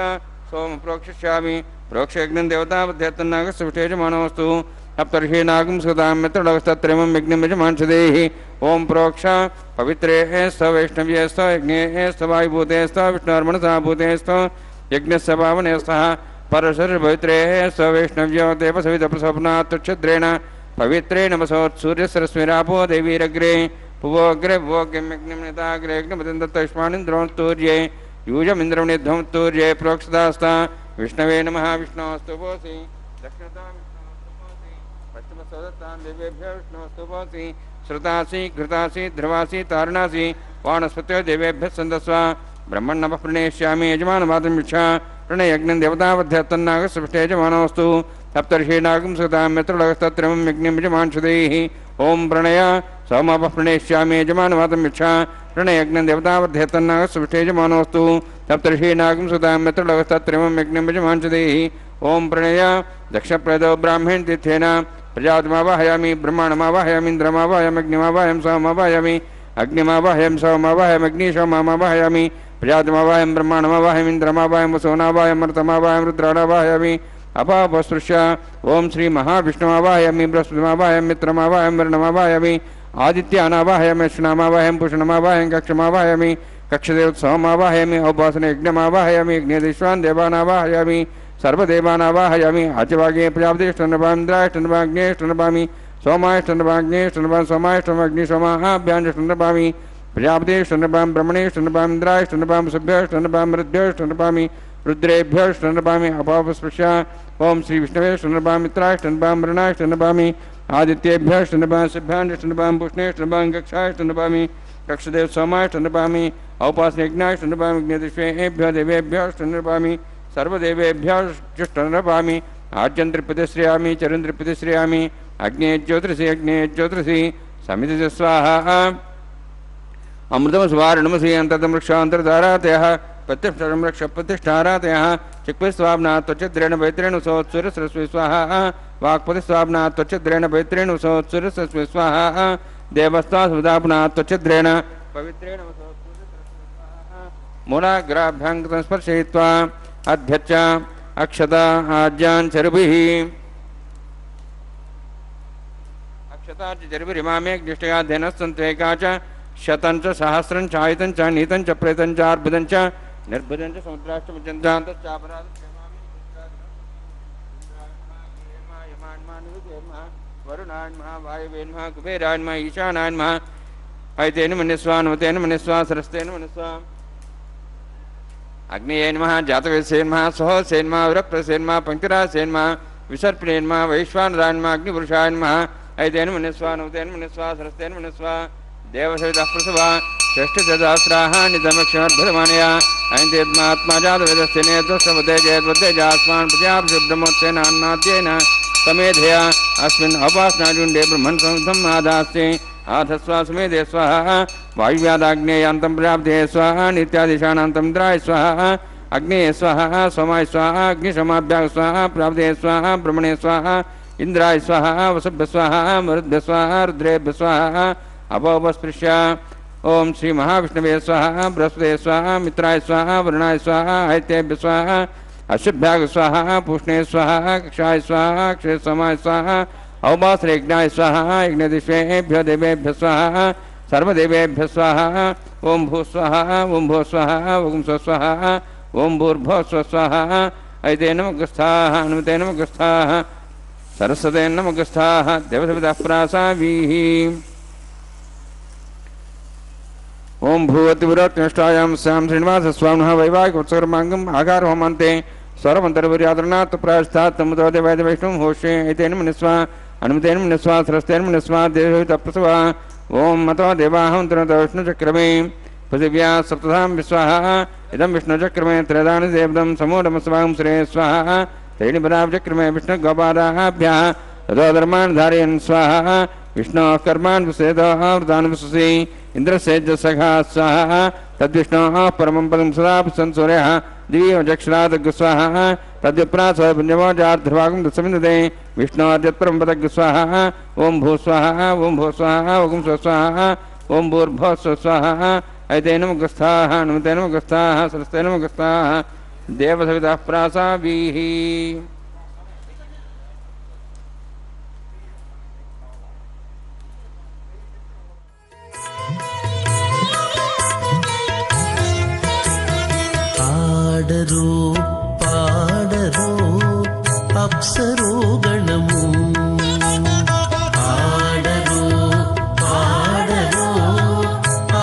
सोम प्रोक्षिष्यामि प्रोक्षयज्ञं देवतावध्यतन्नागस्वष्टेजमानोऽस्तु सप्तर्षि नागं सुतां मित्रलोकस्तत्रेमं यज्ञं यजमांसते ओम प्रोक्ष पवित्रे स वैष्णव्ये स यज्ञे स वायुभूते स विष्णुर्मनसा भूते स यज्ञस्य पावने स्तः परशुर्पवित्रे स वैष्णव्यो देवसवितप्रसोपनात् तुच्छद्रेण पवित्रे नमसोत्सूर्यसरस्मिरापो देवीरग्रे पुवोग्रे भोग्यम्यग्निं नेताग्रे अग्निमतिन्दत्तयुष्मानिन्द्रोस्तूर्ये यूजमिन्द्रं निध्वंस्तूर्ये प्रोक्षदास्ता विष्णवे नमः विष्णोस्तु भोसि दक्षिणतां विष्णोस्तु पश्चिमसोदत्तां देवेभ्यो विष्णोस्तु भोसि श्रुतासि घृतासि ध्रुवासि तारुणासि वानस्पत्यो देवेभ्यः सन्दस्व ब्रह्मण्णपः प्रणेष्यामि यजमानमातुं इच्छा प्रणयज्ञं देवतावध्यतन्नागस्वष्टे यजमानोऽस्तु सप्तर्षि नागं सुतां मित्रलोकस्तत्रेमं यज्ञं यजमांसुदैः ओम प्रणय सोमपः प्रणेष्यामि यजमानमातुं इच्छा प्रणयज्ञं देवतावध्यतन्नागस्वष्टे यजमानोऽस्तु सप्तर्षि नागं सुतां मित्रलोकस्तत्रेमं यज्ञं यजमांसुदैः ओम प्रणय दक्षप्रदो ब्राह्मण तीर्थेन प्रजातमावाहयामि ब्रह्माण्डमावाहयामि इन्द्रमावाहयामि अग्निमावाहयामि सोममावाहयामि अग्निमावाहयामि सोममावाहयामि अग्निशोममावाहयामि प्रजातमावाहयामि ब्रह्माण्डमावाहयामि इन्द्रमावाहयामि वसुनावाहयामि मरुतमावाहयामि रुद्राणावाहयामि अपापस्पृश्य ओम श्री महाविष्णुमावाहयामि बृहस्पतिमावाहयामि मित्रमावाहयामि वर्णमावाहयामि आदित्यानावाहयामि अश्विनामावाहयामि पूषणमावाहयामि कक्षमावाहयामि कक्षदेवोत्सवमावाहयामि औपासने यज्ञमावाहयामि यज्ञेश्वान् देवानावाहयामि सर्वदेवानावाहयामि आचवागे प्रजापतिष्ठन्नपामिन्द्राष्टन्नपाग्नेष्टन्नपामि सोमाष्टन्नपाग्नेष्टन्नपामि सोमाष्टमग्निसोमाभ्याञ्जष्टन्नपामि प्रजापतिष्ठन्नपामि ब्रह्मणेष्टन्नपामि इन्द्राष्टन्नपामि सभ्यष्टन्नपामि रुद्भ्यष्टन्नपामि रुद्रेभ्यष्टन्नपामि अपापस्पृश्य ओम श्री विष्णवेष्टन्नपामि मित्राष्टन्नपामि वरुणाष्टन्नपामि आदित्येभ्यष्टन्नपामि सिभ्याण्डष्टन्नपामि पुष्णेष्टन्नपामि कक्षाष्टन्नपामि कक्षदेव सोमाष्टन्नपामि औपासनयज्ञाष्टन्नपामि ज्ञेदिष्वेभ्यो देवेभ्यष्टन्नपामि सर्वदेवेभ्यष्टन्नपामि आज्यं त्रिप्रतिश्रयामि चरं त्रिप्रतिश्रयामि अग्ने ज्योतिषि समिति स्वाहा अमृतमस्वारणमसि अन्तर्दमृक्षान्तर्धारातयः प्रत्यक्षं रक्ष प्रतिष्ठारातयः चिक्विस्वाब्ना त्वचिद्रेण वैत्रेण सोत्सुरसरस्वती स्वाहा वाक्पतिस्वाब्ना त्वचिद्रेण वैत्रेण सोत्सुरसरस्वती स्वाहा देवस्ता सुदापुना त्वचिद्रेण पवित्रेण मूलाग्राभ्यां स्पर्शयित्वा अध्यच्च अक्षता आज्यान् चरुभिः अक्षता चरुभिरिमामे ज्येष्ठयाध्ययनस्सन्त्वेका च शतं च सहस्रं च आयतं च नीतं च प्रेतं च अर्बुदं च निर्बुदं च समुद्राष्टमजन्तान्तश्चापराधं वरुणाय नमः वायवे नमः कुबेराय नमः ईशानाय नमः ऐतेन मन्यस्वा नमतेन मन्यस्वा सरस्तेन मन्यस्वा अग्निये नमः जातवेदसे नमः सहोसे नमः विरप्रसे नमः पंक्तिरासे नमः विसर्पणे नमः वैश्वानराय नमः अग्निपुरुषाय नमः ऐतेन मन्यस्वा नमतेन मन्यस्वा सरस्तेन मन्यस्वा देवसवितः प्रसवा षष्ठसहस्राः निधमक्षमर्भरमाणया ऐन्तेत्मात्मा जातवेदस्य नेतस्वते जयद्वतेजास्मान् प्रजापतिब्रह्मोत्सेन अन्नाद्येन समेधया अस्मिन् अपासनाजुण्डे ब्रह्मन् संस्थम् आदास्ते आधस्वा समेधे स्वाहा वायुव्यादाग्नेयान्तं प्रजापते स्वाहा नित्यादिशानान्तं इन्द्राय स्वाहा अग्नेय स्वाहा सोमाय स्वाहा अग्निशमाभ्याः स्वाहा प्राप्ते स्वाहा ब्रह्मणे स्वाहा इंद्राय स्वाहा वसुभ्य स्वाहा मरुद्भ्य स्वाहा रुद्रेभ्य स्वाहा अपोपस्पृश्य ओम श्री महाविष्णवे स्वाहा बृहस्पते स्वाहा मित्राय स्वाहा वरुणाय स्वाहा ऐतेभ्य स्वाहा अशुभ्याग स्वाहा पूष्णे स्वाहा कक्षाय स्वाहा अक्षय समाय स्वाहा अवभासरेज्ञाय स्वाहा यज्ञदिष्वेभ्यो देवेभ्य स्वाहा सर्वदेवेभ्य स्वाहा ओम भू स्वाहा ओम भो स्वाहा ओम स्व स्वाहा ओम भूर्भुवः स्वः स्वाहा ऐतेन नमः हनुमते नमः सरस्वते नमः देवसवितः प्रासावीः ओम भूवतिपुरोत्तिष्ठायां स्यां श्रीनिवासस्वामिनः वैवाहिक उत्सर्माङ्गम् आकार होमन्ते स्वरमन्तर्वर्यादरणात् प्रायश्चात् तमुतो देवैष्णवं होष्ये ऐतेन मन्यस्वा हनुमतेन मन्यस्वा सरस्तेन मन्यस्वा देवसवितः प्रसवा ओम मतो देवाहं विष्णुचक्रमे पृथिव्या सप्तधाम विश्वाहा इदं विष्णुचक्रमे त्रयदानि देवदं समूढमस्वां श्रेय स्वाहा त्रीणि पदाब्जक्रमे विष्णुगोपादाभ्यः तदोधर्मान् धारयन् स्वाहा विष्णोः कर्मान् विषेदः वृतान् विश्वसि इन्द्रसेजसखा स्वाहा तद्विष्णोः परमं पदं सदा पुष्पन् सूर्यः दिव्यचक्षुरादग् स्वाहा तद्विप्रासः पुण्यमोजार्धभागं दशमिन्दते विष्णोर्यत्परं पदग् स्वाहा ओम भू स्वाहा ओम भो स्वाहा ओम स्व स्वाहा ओम भूर्भुवः स्वः स्वाहा ऐतेन नमः हनुमते नमः सरस्ते नमः देवसवितः प्रासावीः పాడరు పాడరు అప్సరు గణము పాడరు పాడరు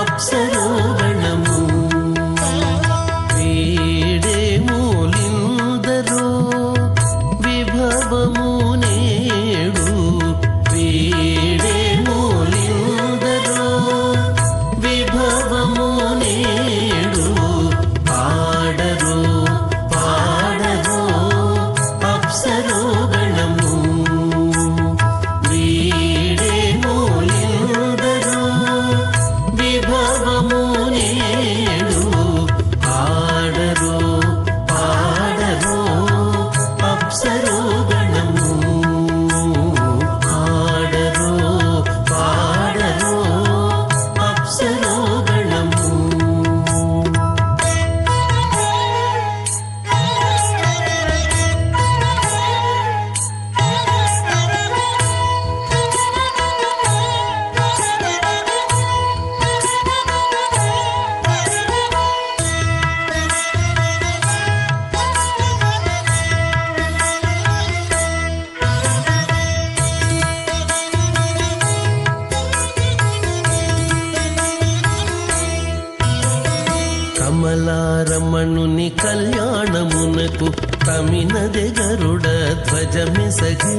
అప్సరు గణము వీడే మూలిందరు విభవము నేడు వీడే మూలిందరు విభవము నేడు పాడరు పాడరు అప్సరు గణము వీడే మూలిందరు విభవము నేడు పాడరు పాడరు అప్సరు గణము పాడరు పాడరు అప్సరు గణము కమలారమణుని కళ్యాణమునకు తమినదె గరుడ ధ్వజమెసగి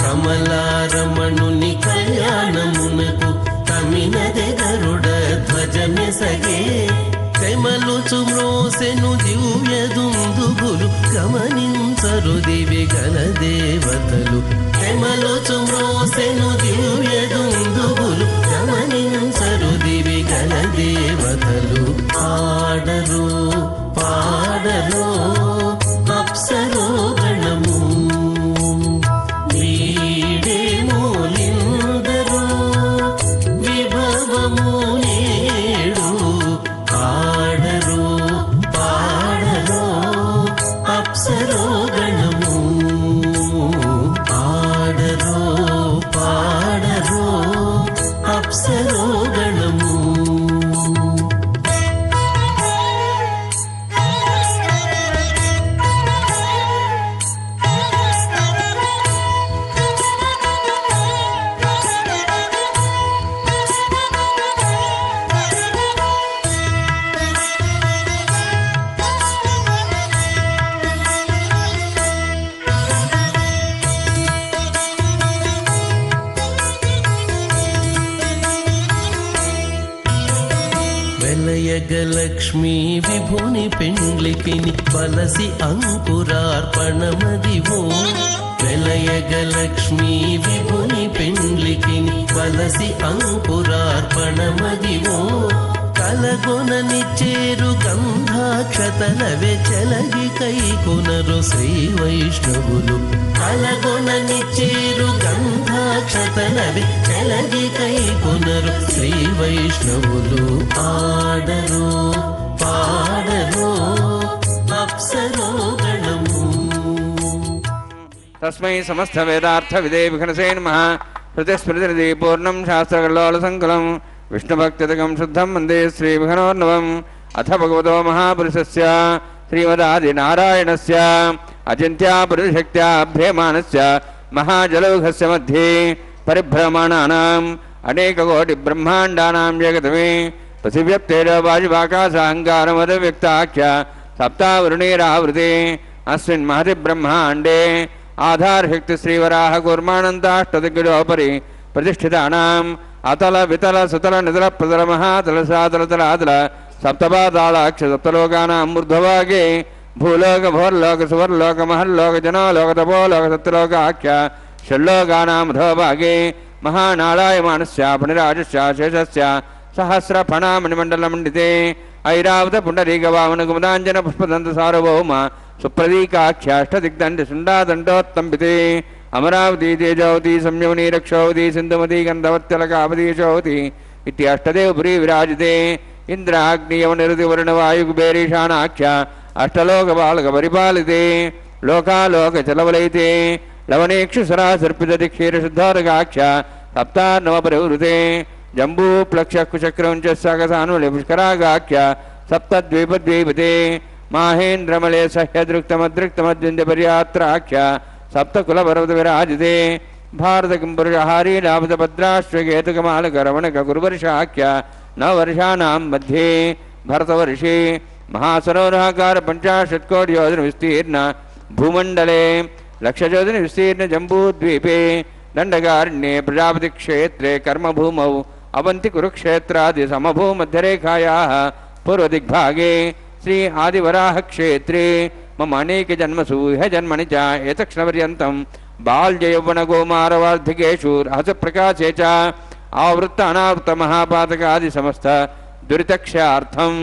కమలారమణుని కళ్యాణమునకు తమినదె గరుడ ధ్వజమెసగే కైమలుచు మ్రోసెను దివ్య దుందుగులు గమనించరు దివి గల దేవతలు కైమలుచు మ్రోసెను దివ్య దుందుగులు గమనించరు దివి గల దేవతలు పాడరు పాడరు అప్సరు గణము వీడే మూలిందరు విభవము నేడు పాడరు పాడరు అప్సరు గణము పాడరు పాడరు అప్సరు వెలయగలక్ష్మీ విభుని పెండ్లికిని బలసి అంకురార్పణమదివో వెలయగలక్ష్మీ విభుని పెండ్లికిని బలసి అంకురార్పణమదివో కలగొనని చేరు గంధాక్షతలవే చెలగి కైకొనరు శ్రీ వైష్ణవులు కలగొనని చేరు గంధాక్షతలవే చెలగి కైకొనరు శ్రీ వైష్ణవులు ఆడరు పాడరు అప్సరో గణము తస్మై సమస్త వేదార్థ విదే విఘనసే నమః ప్రతిస్మృతి పూర్ణం శాస్త్రకల్లోల సంకులం విష్ణుభక్తిదకం శుద్ధం వందే శ్రీవిఘ్నోర్ణవం అథ భగవతో మహాపురుషస్య శ్రీమదాదినారాయణస్య అచింత్యాపురుషశక్త్యాభ్యమానస్య మహాజలౌఘస్య మధ్యే పరిభ్రమణానాం అనేకకోటి బ్రహ్మాండానాం జగతమే పృథివ్యప్తేజో వాయువాకాశాహంకారమదవ్యక్తాఖ్య సప్తావరుణేరావృతే అస్మిన్ మహతి బ్రహ్మాండే ఆధారశక్తి శ్రీవరాహ కూర్మానంతాష్టదిగ్గజోపరి ప్రతిష్ఠితానాం అతల వితల సుతల నితల ప్రతల మహాతల సాతల తలాతల సప్తపాతాళాక్ష సప్తలోకానాం ఊర్ధ్వభాగే భూలోక భోర్లోక సువర్లోక మహల్లోక జనలోక తపోలోక సప్తలోకాఖ్య షల్లోకానాం అధోభాగే మహానాళాయమానస్య పునిరాజస్య శేషస్య సహస్ర ఫణామణిమండలమండితే ఐరావత పుండరీకవామన కుమదాంజన పుష్పదంత సార్వభౌమ సుప్రదీకాఖ్యాష్టదిగ్దండి శుండాదండోత్తంబితే అమరావతి తేజావతి సంయమనీ రక్షావతి సింధుమతి గంధవత్యలకావతీశోవతి ఇత్యష్టదేవపురీ విరాజితే ఇంద్రాగ్నియవనిరుతి వరుణవాయుకుబేరీషాణాఖ్య అష్టలోకపాలక పరిపాలితే లోకాలోకచలవలైతే లవనేక్షుసరాసర్పితతి క్షీరశుద్ధారకాఖ్య సప్తార్ణవపరివృతే జంబూప్లక్షకుచక్రం చ సగసానులి పుష్కరాగాఖ్య సప్తద్వీపద్వీపతే మాహేంద్రమలే సహ్యదృక్తమదృక్తమద్వింద్యపర్యాత్రాఖ్య సప్తకులపర్వత విరాజితే భారతకింపురుషహారీ లాభతభద్రాశ్వకేతుకమాలకరమణక గురువర్షాఖ్య నవవర్షాణాం మధ్యే భరతవర్షే మహాసరోరహాకార పంచాశత్కోటియోజన విస్తీర్ణ భూమండలే లక్షయోజన విస్తీర్ణ జంబూద్వీపే దండకారణ్యే ప్రజాపతి క్షేత్రే కర్మభూమౌ అవంతి కురుక్షేత్రాది సమభూమధ్యరేఖాయాः పూర్వదిగ్భాగే శ్రీ ఆదివరాహ క్షేత్రే మమ అనేక జన్మసు ఇహ జన్మని చ ఏతక్షణపర్యంతం బాల్యయౌవన గోమారవార్ధికేషు రహస ప్రకాశే చ ఆవృత్త అనావృత మహాపాతకాది సమస్త దురితక్షార్థం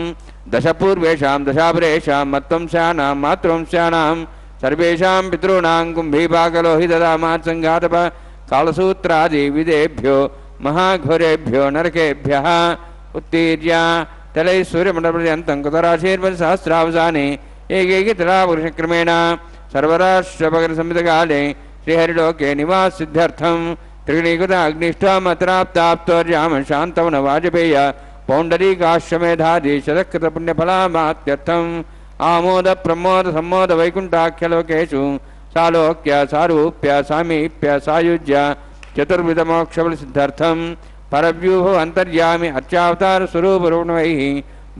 దశపూర్వేషాం దశాపరేషాం మత్వంశానాం మాతృవంశానాం సర్వేషాం పితॄణాం కుంభీపాకలోహితదామాత్సంఘాతప కాళసూత్రాది విదేభ్యో మహాఘోరేభ్యో నరకేభ్యః ఉత్తీర్య తలై సూర్యమండలపర్యంతం కుతరాశీర్వది సహస్రావసానే ఏకైకి తలాపురుషక్రమేణ సర్వరాష్ట్రపగర సంహితకాలే శ్రీహరిలోకే నివాసిద్ధ్యర్థం త్రిగుణీకృత అగ్నిష్టామత్రాప్తాప్తోర్యామ శాంతవన వాజపేయ పౌండరీకాశ్వమేధాది శతకృత పుణ్యఫలామాత్యర్థం ఆమోద ప్రమోద సమ్మోద వైకుంఠాఖ్యలోకేషు సాలోక్య సారూప్య సామీప్య సాయుజ్య చతుర్విధ మోక్షబల సిద్ధార్థం పరవ్యూహ అంతర్యామి అర్చావతార స్వరూపరుణవై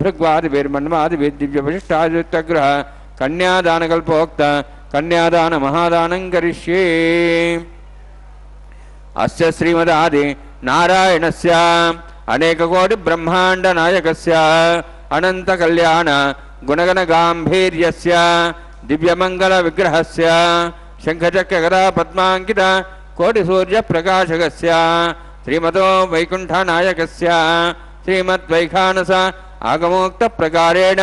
భృగ్వాదిభిర్మన్వాదిభిర్ దివ్యవశిష్టాదిత్యగ్రహ కన్యాదానకల్పోక్త కన్యాదాన మహాదానం కరిష్యే. అస్య శ్రీమదాది నారాయణస్య అనేకకోటి బ్రహ్మాండ నాయకస్య అనంత కళ్యాణ గుణగణ గాంభీర్యస్య దివ్యమంగళ విగ్రహస్య శంఖచక్ర గదా పద్మాంకిత కోటి సూర్య ప్రకాశకస్య శ్రీమతో వైకుంఠ నాయకస్య శ్రీమద్వైఖానస ఆగమోక్త ప్రకారేణ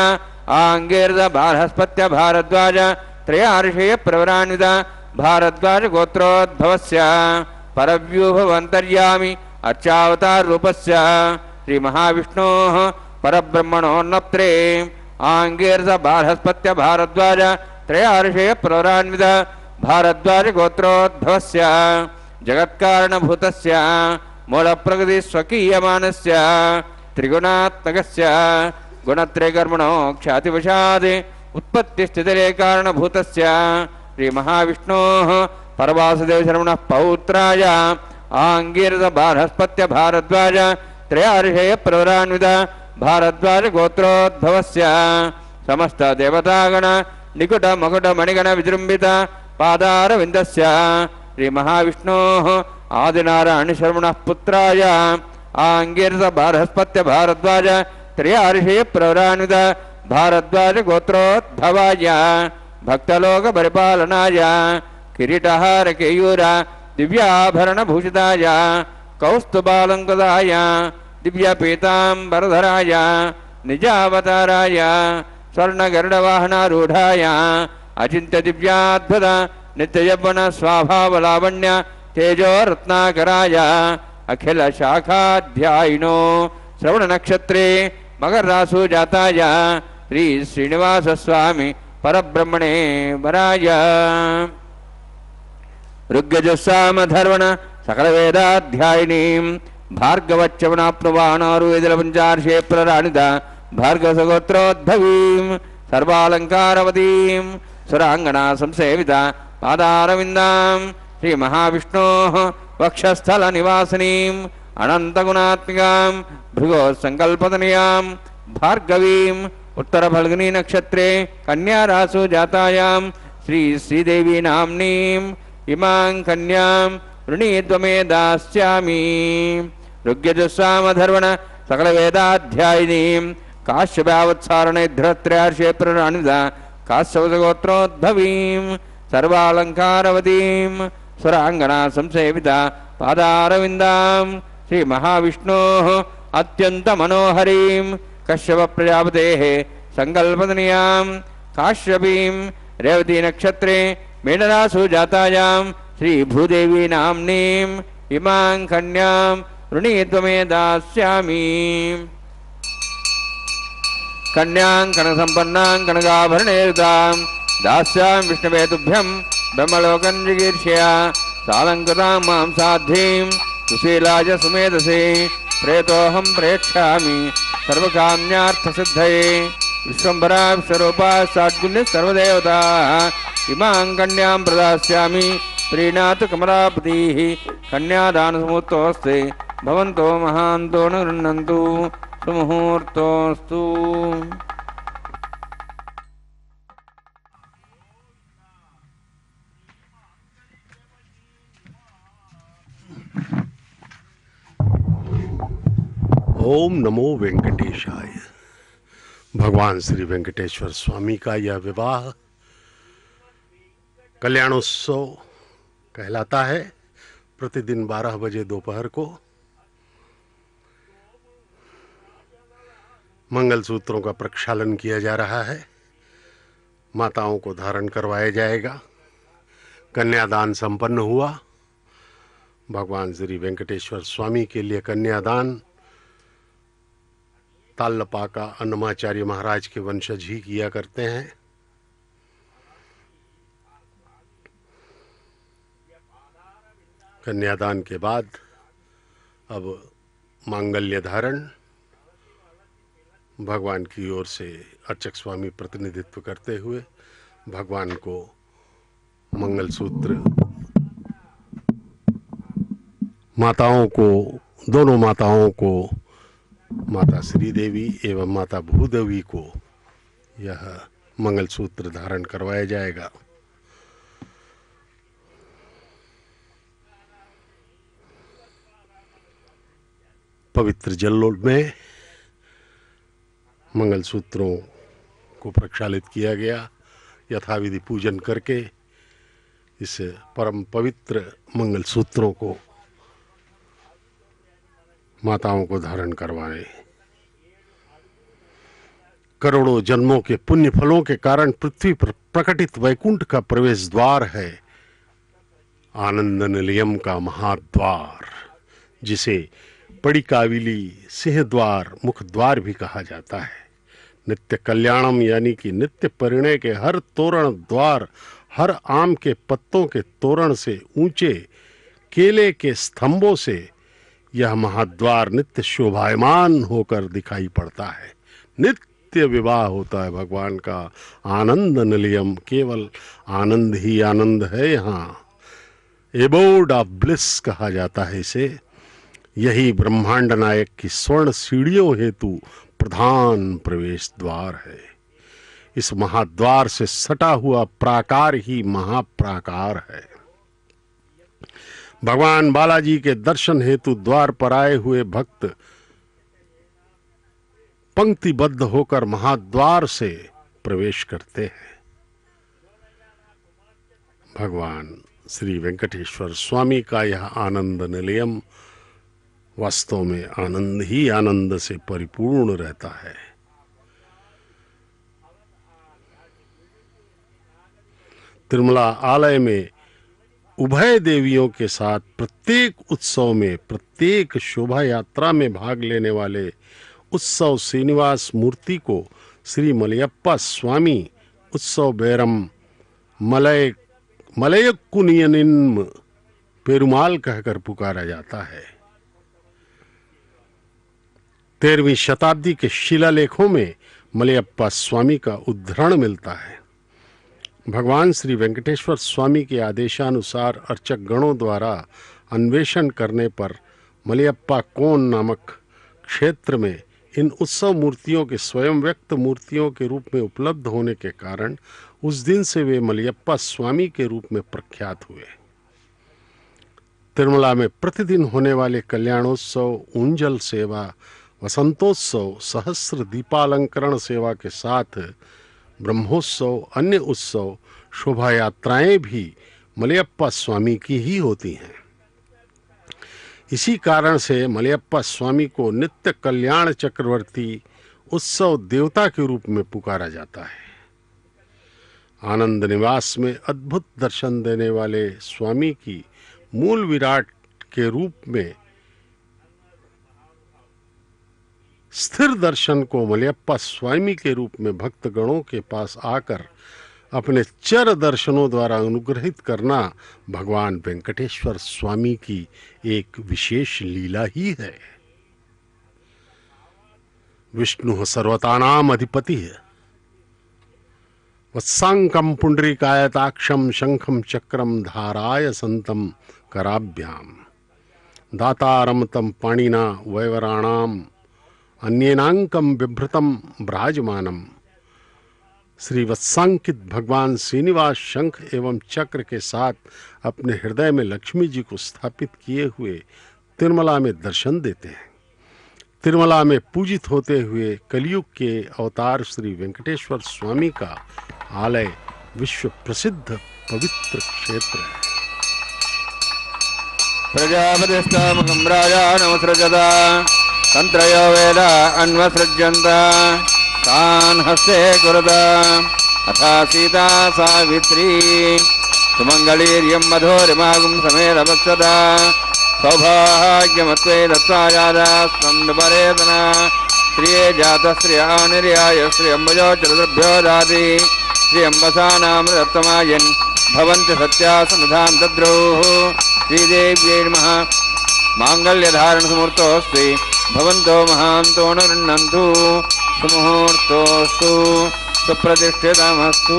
ఆంగీర్ద బారహస్పత్య భారద్వాజ త్రయార్షేయ ప్రవరాన్విత భారద్వాజ గోత్రోద్భవస్య పరవ్యూహవంతర్యామి అర్చావతార రూపస్య శ్రీ మహావిష్ణోః పరబ్రహ్మణోన్నప్త్రే ఆంగీర్ద బారహస్పత్య భారద్వాజ త్రయార్షేయ ప్రవరాన్విత భారద్వాజ గోత్రోద్భవస్య జగత్కారణభూతస్య మూలప్రకృతి స్వకీయమానస్య త్రిగుణాత్మకస్య గుణత్రయకర్మణో ఖ్యాతివశాద్ ఉత్పత్తిస్థితిలే కారణభూతస్య శ్రీ మహావిష్ణోః పరవాసుదేవ శర్మణ పౌత్రాయ ఆంగీరద బారహస్పత్య భారద్వాజ త్రయార్షేయ ప్రవరాన్విత భారద్వాజ గోత్రోద్భవస్య సమస్త దేవతాగణ నికుట మకుట మణిగణ విజృంభిత పాదారవిందస్య శ్రీ మహావిష్ణోః ఆదినారాయణ శర్మణ పుత్రాయ ఆంగీరద బారహస్పత్య భారద్వాజ त्रयार्षे प्रवरान्वित भारद्वाज गोत्रोद्भवाय भक्तलोक परिपालनाय किरीटहार केयूर दिव्याभरण भूषिताय कौस्तुभालंकृताय दिव्य पीतांबरधराय निजावताराय स्वर्ण गरुडवाहनारूढ़ाय अचिंत्य दिव्याद्भुत नित्य यौवन स्वाभावलावण्य तेजो रत्नाकराय अखिल शाखाध्यायिनो श्रवण नक्षत्रे मकर रासु जाताय श्री श्रीनिवास स्वामी परब्रह्मणे वराय ऋग्यजुस्साम धर्वण सकल वेदाध्यायिनीं भार्गवच्चवनाप्नुवाणारुवेदलपञ्चार्षे प्रराणित भार्गवसगोत्रोद्भवीं सर्वालङ्कारवतीं सुराङ्गना संसेविता पादारविन्दां श्री महाविष्णोः वक्षस्थलनिवासिनीं अनन्तगुणात्मिकां भृगोत्सङ्कल्पतनयां भार्गवीं उत्तरफल्गुनी नक्षत्रे कन्यारासु जातायां श्री श्रीदेवी नाम्नीं इमां कन्यां वृणीत्वमे दास्यामि ऋग्यजुस्सामधर्वण सकलवेदाध्यायिनीं काश्यपावत्सारणे धृत्रयार्षे प्रराणित काश्यपगोत्रोद्भवीं सर्वालङ्कारवतीं सुराङ्गना संसेविता पादारविन्दां श्री महाविष्णोः अत्यन्तमनोहरीं कश्यप प्रजापतेः संकल्पतनयां काश्यपीं रेवती नक्षत्रे मेढरासु जातायां श्री भूदेवी नाम्नीं इमां कन्यां वृणीत्वमे दास्यामि कन्यां कनकसम्पन्नां कनकाभरणेरुतां दास्यामि विष्णवे तुभ्यं ब्रह्मलोकं जिगीर्षया सालङ्कृतां मां साध्वीं सुशीलाय सुमेधसे प्रेतोऽहं प्रेक्ष्यामि सर्वकाम्यार्थसिद्धये विश्वम्भरा विश्वरूपा साद्गुण्य सर्वदेवताः इमां कन्यां प्रदास्यामि प्रीणातु कमलापतिः कन्यादानसमुहूर्तोऽस्ति भवन्तो महान्तो न गृह्णन्तु सुमुहूर्तोऽस्तु। ओम नमो वेंकटेशाय। भगवान श्री वेंकटेश्वर स्वामी का यह विवाह कल्याणोत्सव कहलाता है। प्रतिदिन 12 बजे दोपहर को मंगलसूत्रों का प्रक्षालन किया जा रहा है। माताओं को धारण करवाया जाएगा। कन्यादान संपन्न हुआ। भगवान श्री वेंकटेश्वर स्वामी के लिए कन्यादान तालपाका अन्नमाचार्य महाराज के वंशज ही किया करते हैं। कन्यादान के बाद अब मांगल्य धारण भगवान की ओर से अर्चक स्वामी प्रतिनिधित्व करते हुए भगवान को मंगलसूत्र माताओं को, दोनों माताओं को, माता श्रीदेवी एवं माता भूदेवी को यह मंगलसूत्र धारण करवाया जाएगा। पवित्र जल में मंगलसूत्रों को प्रक्षालित किया गया। यथाविधि पूजन करके इस परम पवित्र मंगलसूत्रों को माताओं को धारण करवाएं। करोड़ों जन्मों के पुण्य फलों के कारण पृथ्वी पर प्रकटित वैकुंठ का प्रवेश द्वार है आनंद निलयम का महाद्वार, जिसे पड़ी काविली सिंह द्वार, मुख द्वार भी कहा जाता है। नित्य कल्याणम यानी कि नित्य परिणय के हर तोरण द्वार, हर आम के पत्तों के तोरण से, ऊंचे केले के स्तंभों से यह महाद्वार नित्य शोभायमान होकर दिखाई पड़ता है। नित्य विवाह होता है भगवान का। आनंद निलयम, केवल आनंद ही आनंद है। यहाँ एबोर्ड ऑफ ब्लिस कहा जाता है इसे। यही ब्रह्मांड नायक की स्वर्ण सीढ़ियों हेतु प्रधान प्रवेश द्वार है। इस महाद्वार से सटा हुआ प्राकार ही महाप्राकार है। भगवान बालाजी के दर्शन हेतु द्वार पर आए हुए भक्त पंक्तिबद्ध होकर महाद्वार से प्रवेश करते हैं। भगवान श्री वेंकटेश्वर स्वामी का यह आनंद निलयम वास्तव में आनंद ही आनंद से परिपूर्ण रहता है। तिरुमला आलय में उभय देवियों के साथ प्रत्येक उत्सव में, प्रत्येक शोभा यात्रा में भाग लेने वाले उत्सव श्रीनिवास मूर्ति को श्री मलयप्पा स्वामी उत्सव बेरम मलयक्कुनियनिन्म पेरुमाल कहकर पुकारा जाता है। 13वीं शताब्दी के शिलालेखों में मलयप्पा स्वामी का उद्धरण मिलता है। भगवान श्री वेंकटेश्वर स्वामी के आदेशानुसार अर्चक गणों द्वारा अन्वेषण करने पर मलयप्पा कोन नामक क्षेत्र में इन उत्सव मूर्तियों के स्वयं व्यक्त मूर्तियों के रूप में उपलब्ध होने के कारण उस दिन से वे मलयप्पा स्वामी के रूप में प्रख्यात हुए। तिरुमला में प्रतिदिन होने वाले कल्याणोत्सव, ऊंजल सेवा, वसंतोत्सव, सहस्र दीपालंकरण सेवा के साथ ब्रह्मोत्सव, अन्य उत्सव, शोभा यात्राएं भी मलयप्पा स्वामी की ही होती हैं। इसी कारण से मलयप्पा स्वामी को नित्य कल्याण चक्रवर्ती उत्सव देवता के रूप में पुकारा जाता है। आनंद निवास में अद्भुत दर्शन देने वाले स्वामी की मूल विराट के रूप में स्थिर दर्शन को मलयप्पा स्वामी के रूप में भक्तगणों के पास आकर अपने चर दर्शनों द्वारा अनुग्रहित करना भगवान वेंकटेश्वर स्वामी की एक विशेष लीला ही है। विष्णु सर्वतानाम अधिपति है। वत्सांकम पुंडरीकायताक्षम शंखम चक्रम धाराय संतम कराभ्याम दातारम तम पाणिना वैवराणाम अन्येनांकम बिभ्रतम ब्राजमानम। श्री वत्सांकित भगवान श्रीनिवास शंख एवं चक्र के साथ अपने हृदय में लक्ष्मी जी को स्थापित किए हुए तिरुमला में दर्शन देते हैं। तिरुमला में पूजित होते हुए कलयुग के अवतार श्री वेंकटेश्वर स्वामी का आलय विश्व प्रसिद्ध पवित्र क्षेत्र है। प्रजापतिस्तमकं राजानमुसृजता तन्त्रयो वेद अन्वसृज्यन्त तान् हस्ते कुरुता अथा सीता सावित्री सुमङ्गलीर्यं मधुरिमागुं समेधवत्सदा सौभाग्यमत्वे दत्त्वा यादास्तं विपरेतना श्रिये जातश्रिया निर्याय श्रियम्बुजो चतुर्भ्यो दाति श्रियम्बसानामृतत्तमायन् भवन्ति सत्या समिधां दद्रोः श्रीदेव्यै नमः। माङ्गल्यधारणसमुहूर्तोऽस्ति भवन्तो महान्तो न गृह्णन्तु सुमुहूर्तोऽस्तु सुप्रतिष्ठितमस्तु।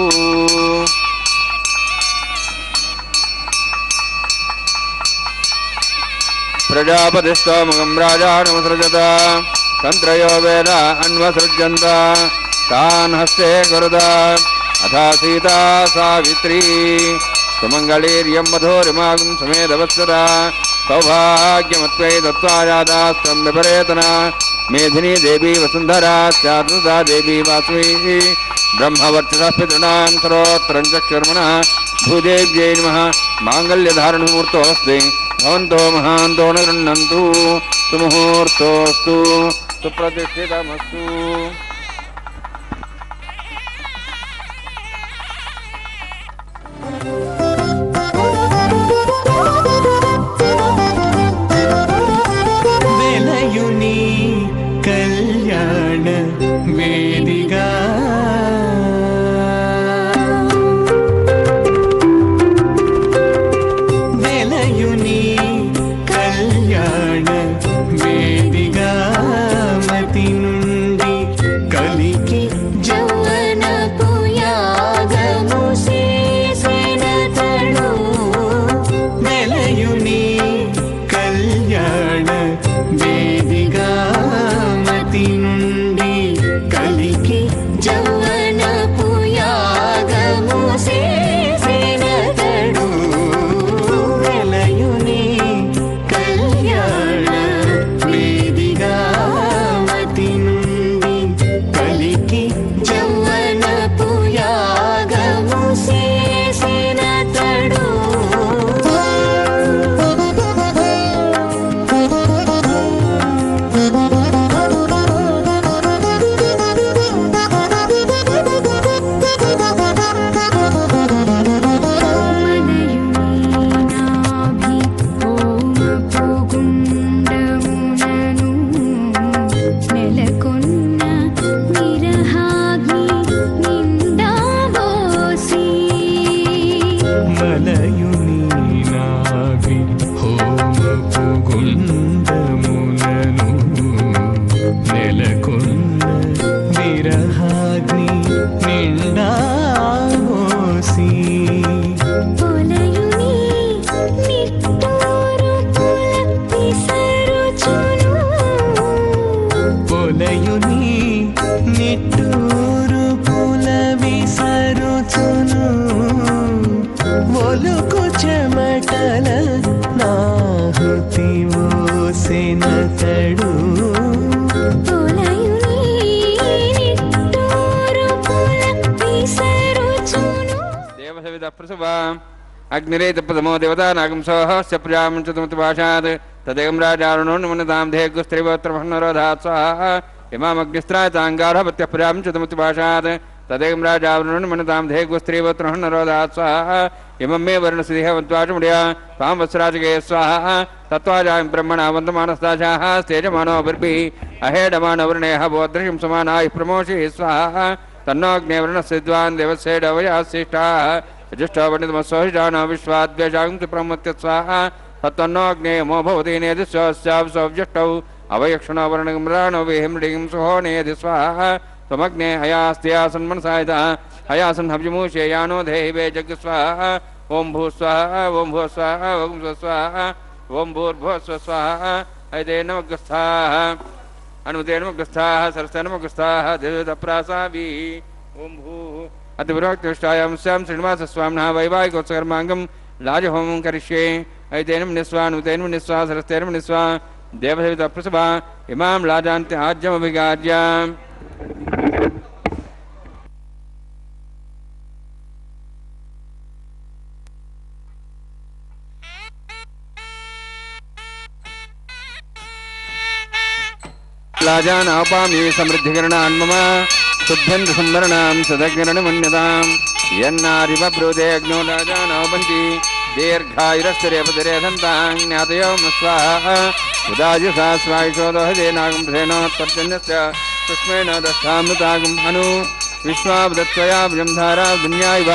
प्रजापतिस्तमकं राजानमुसृजत तन्त्रयो वेद अन्वसृज्यन्त तान् हस्ते कुरुता अथा सीता सावित्री सुमङ्गलीर्यं मधुरिमागुं समेधवत्सदा सौभाग्यमत्वै दत्त्वा यादास्तं विपरेतना मेधिनी देवी वसुन्धरा स्यात्मदा देवी वासवी ब्रह्मवर्चसः पितॄणां सर्वोत्तरं चक्षुर्मणः भूदेव्यै नमः। माङ्गल्यधारणमुहूर्तोऽस्ति भवन्तो महान्तो न गृह्णन्तु सुमुहूर्तोऽस्तु सुप्रतिष्ठितमस्तु। कल्याण वेदिका वेलयुनी कल्याण वेदिका मति नुंडी कलिकी जौवन पुयागमु सेनतनु वेलयुनी कल्याण वेदिका నుండి కలికి జౌవన పుయాగము సేనతడు వెలయుని కళ్యాణ వేదిగా మతి నుండి నిట్టూరు పుల విసరుచును ఒలుకు చెమటల నాహుతి మోసెనతడు దేవసవిద ప్రసవ అగ్నిరేత ప్రథమో దేవతానాగం సోహస్య ప్రజాం చతుమతిభాషాత్ తదేకం రాజారుణో నిమన్నతాం దేహగుస్త్రైవోత్రమహన్నరోధాత్ స్వాహా ఇమామగ్నిస్త్రాతాంగారభత్య ప్రజాం చతుమతిభాషాత్ తదేకం రాజారుణో నిమన్నతాం దేహగుస్త్రైవోత్రమహన్నరోధాత్ స్వాహా ఇమం మే వర్ణసిదేహవద్వాచముడియా తాం వత్సరాజగే స్వాహా తత్వాజాం బ్రహ్మణ వందమానస్తాజాః స్తేజమానోభిర్భిః అహేడమానవర్ణేః బోధృశం సమానాయ ప్రమోషి స్వాహా తన్నోగ్నేవర్ణసిద్వాన్ దేవసేడవయాశిష్టాः జ్యేష్ఠోపనితమస్సోహిషాణో విశ్వాద్వేషాం ప్రమత్య స్వాహా తత్తన్నోగ్నేయమో భవతి నేదిస్వస్యావసౌజ్యేష్ఠౌ అవయక్షణో వర్ణగం రాణో విహిమ్డిం సుహో నేది స్వాహా त्वमग्ने हयास्त्यासन्मनसायतः हयासन् हव्यमूषेयानो देहिवे जग स्वाहा ओं भू स्वाहा ओं भू स्वाहा ओं भू स्वाहा ओं भूर्भुवः स्वाहा ऐते नमग्रस्थाः अनुते नमग्रस्थाः सरस्ते नमग्रस्थाः देवदप्रासाभिः ओं भूः अतिविरोक्तिष्ठायां स्यां श्रीनिवासस्वामिनः वैवाहिकोत्सकर्माङ्गं लाजहोमं करिष्ये ऐतेनं निस्वा अनुतेनं निस्वा सरस्तेनं निस्वा देवसवितप्रसभा इमां लाजान्ति आज्यमभिगाज्य लाजानापामि समृद्धिकरणान् मम शुभ्यन्त संवरणां सदग्निरणमन्यताम् यन्नारिवब्रूते अग्नो लाजानापन्ति दीर्घायुरस्तरेपतिरेधन्तां ज्ञातयो स्वाहा उदायुषा स्वायुषोदोहदेनागं धेनोत्पर्जन्यस्य सुष्मेण दत्तामृतागम् अनु विश्वावदत्त्वयाभ्यं धारा दुन्यायिव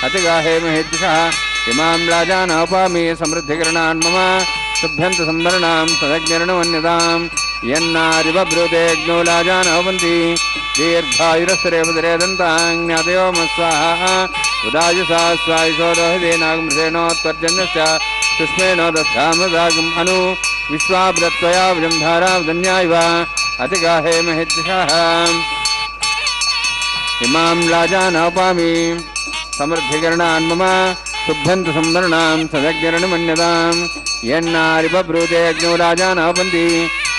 अतिगाहे महेद्दिशः इमां लाजानापामि समृद्धिकरणान् मम शुभ्यन्त संवरणां सदग्निरणमन्यताम् यन्नारिवब्रूतेऽग्नो लाजानवन्ति दीर्घायुरस्तरेपतिरेदन्तां ज्ञातयो स्वाहा उदायुषा स्वायुषोदोहदेनागमृषेणोत्पर्जन्यस्य सुष्मेण दत्तामृतागम् अनु विश्वाब्दत्वयाभ्यं धारावदन्यायिव अतिगाहे महेद्दिशः इमां लाजानवपामि समृद्धिकरणान् मम शुभ्यन्त संवरणां सदग्निरणमन्यताम् यन्नारिवब्रूतेऽग्नो लाजानवन्ति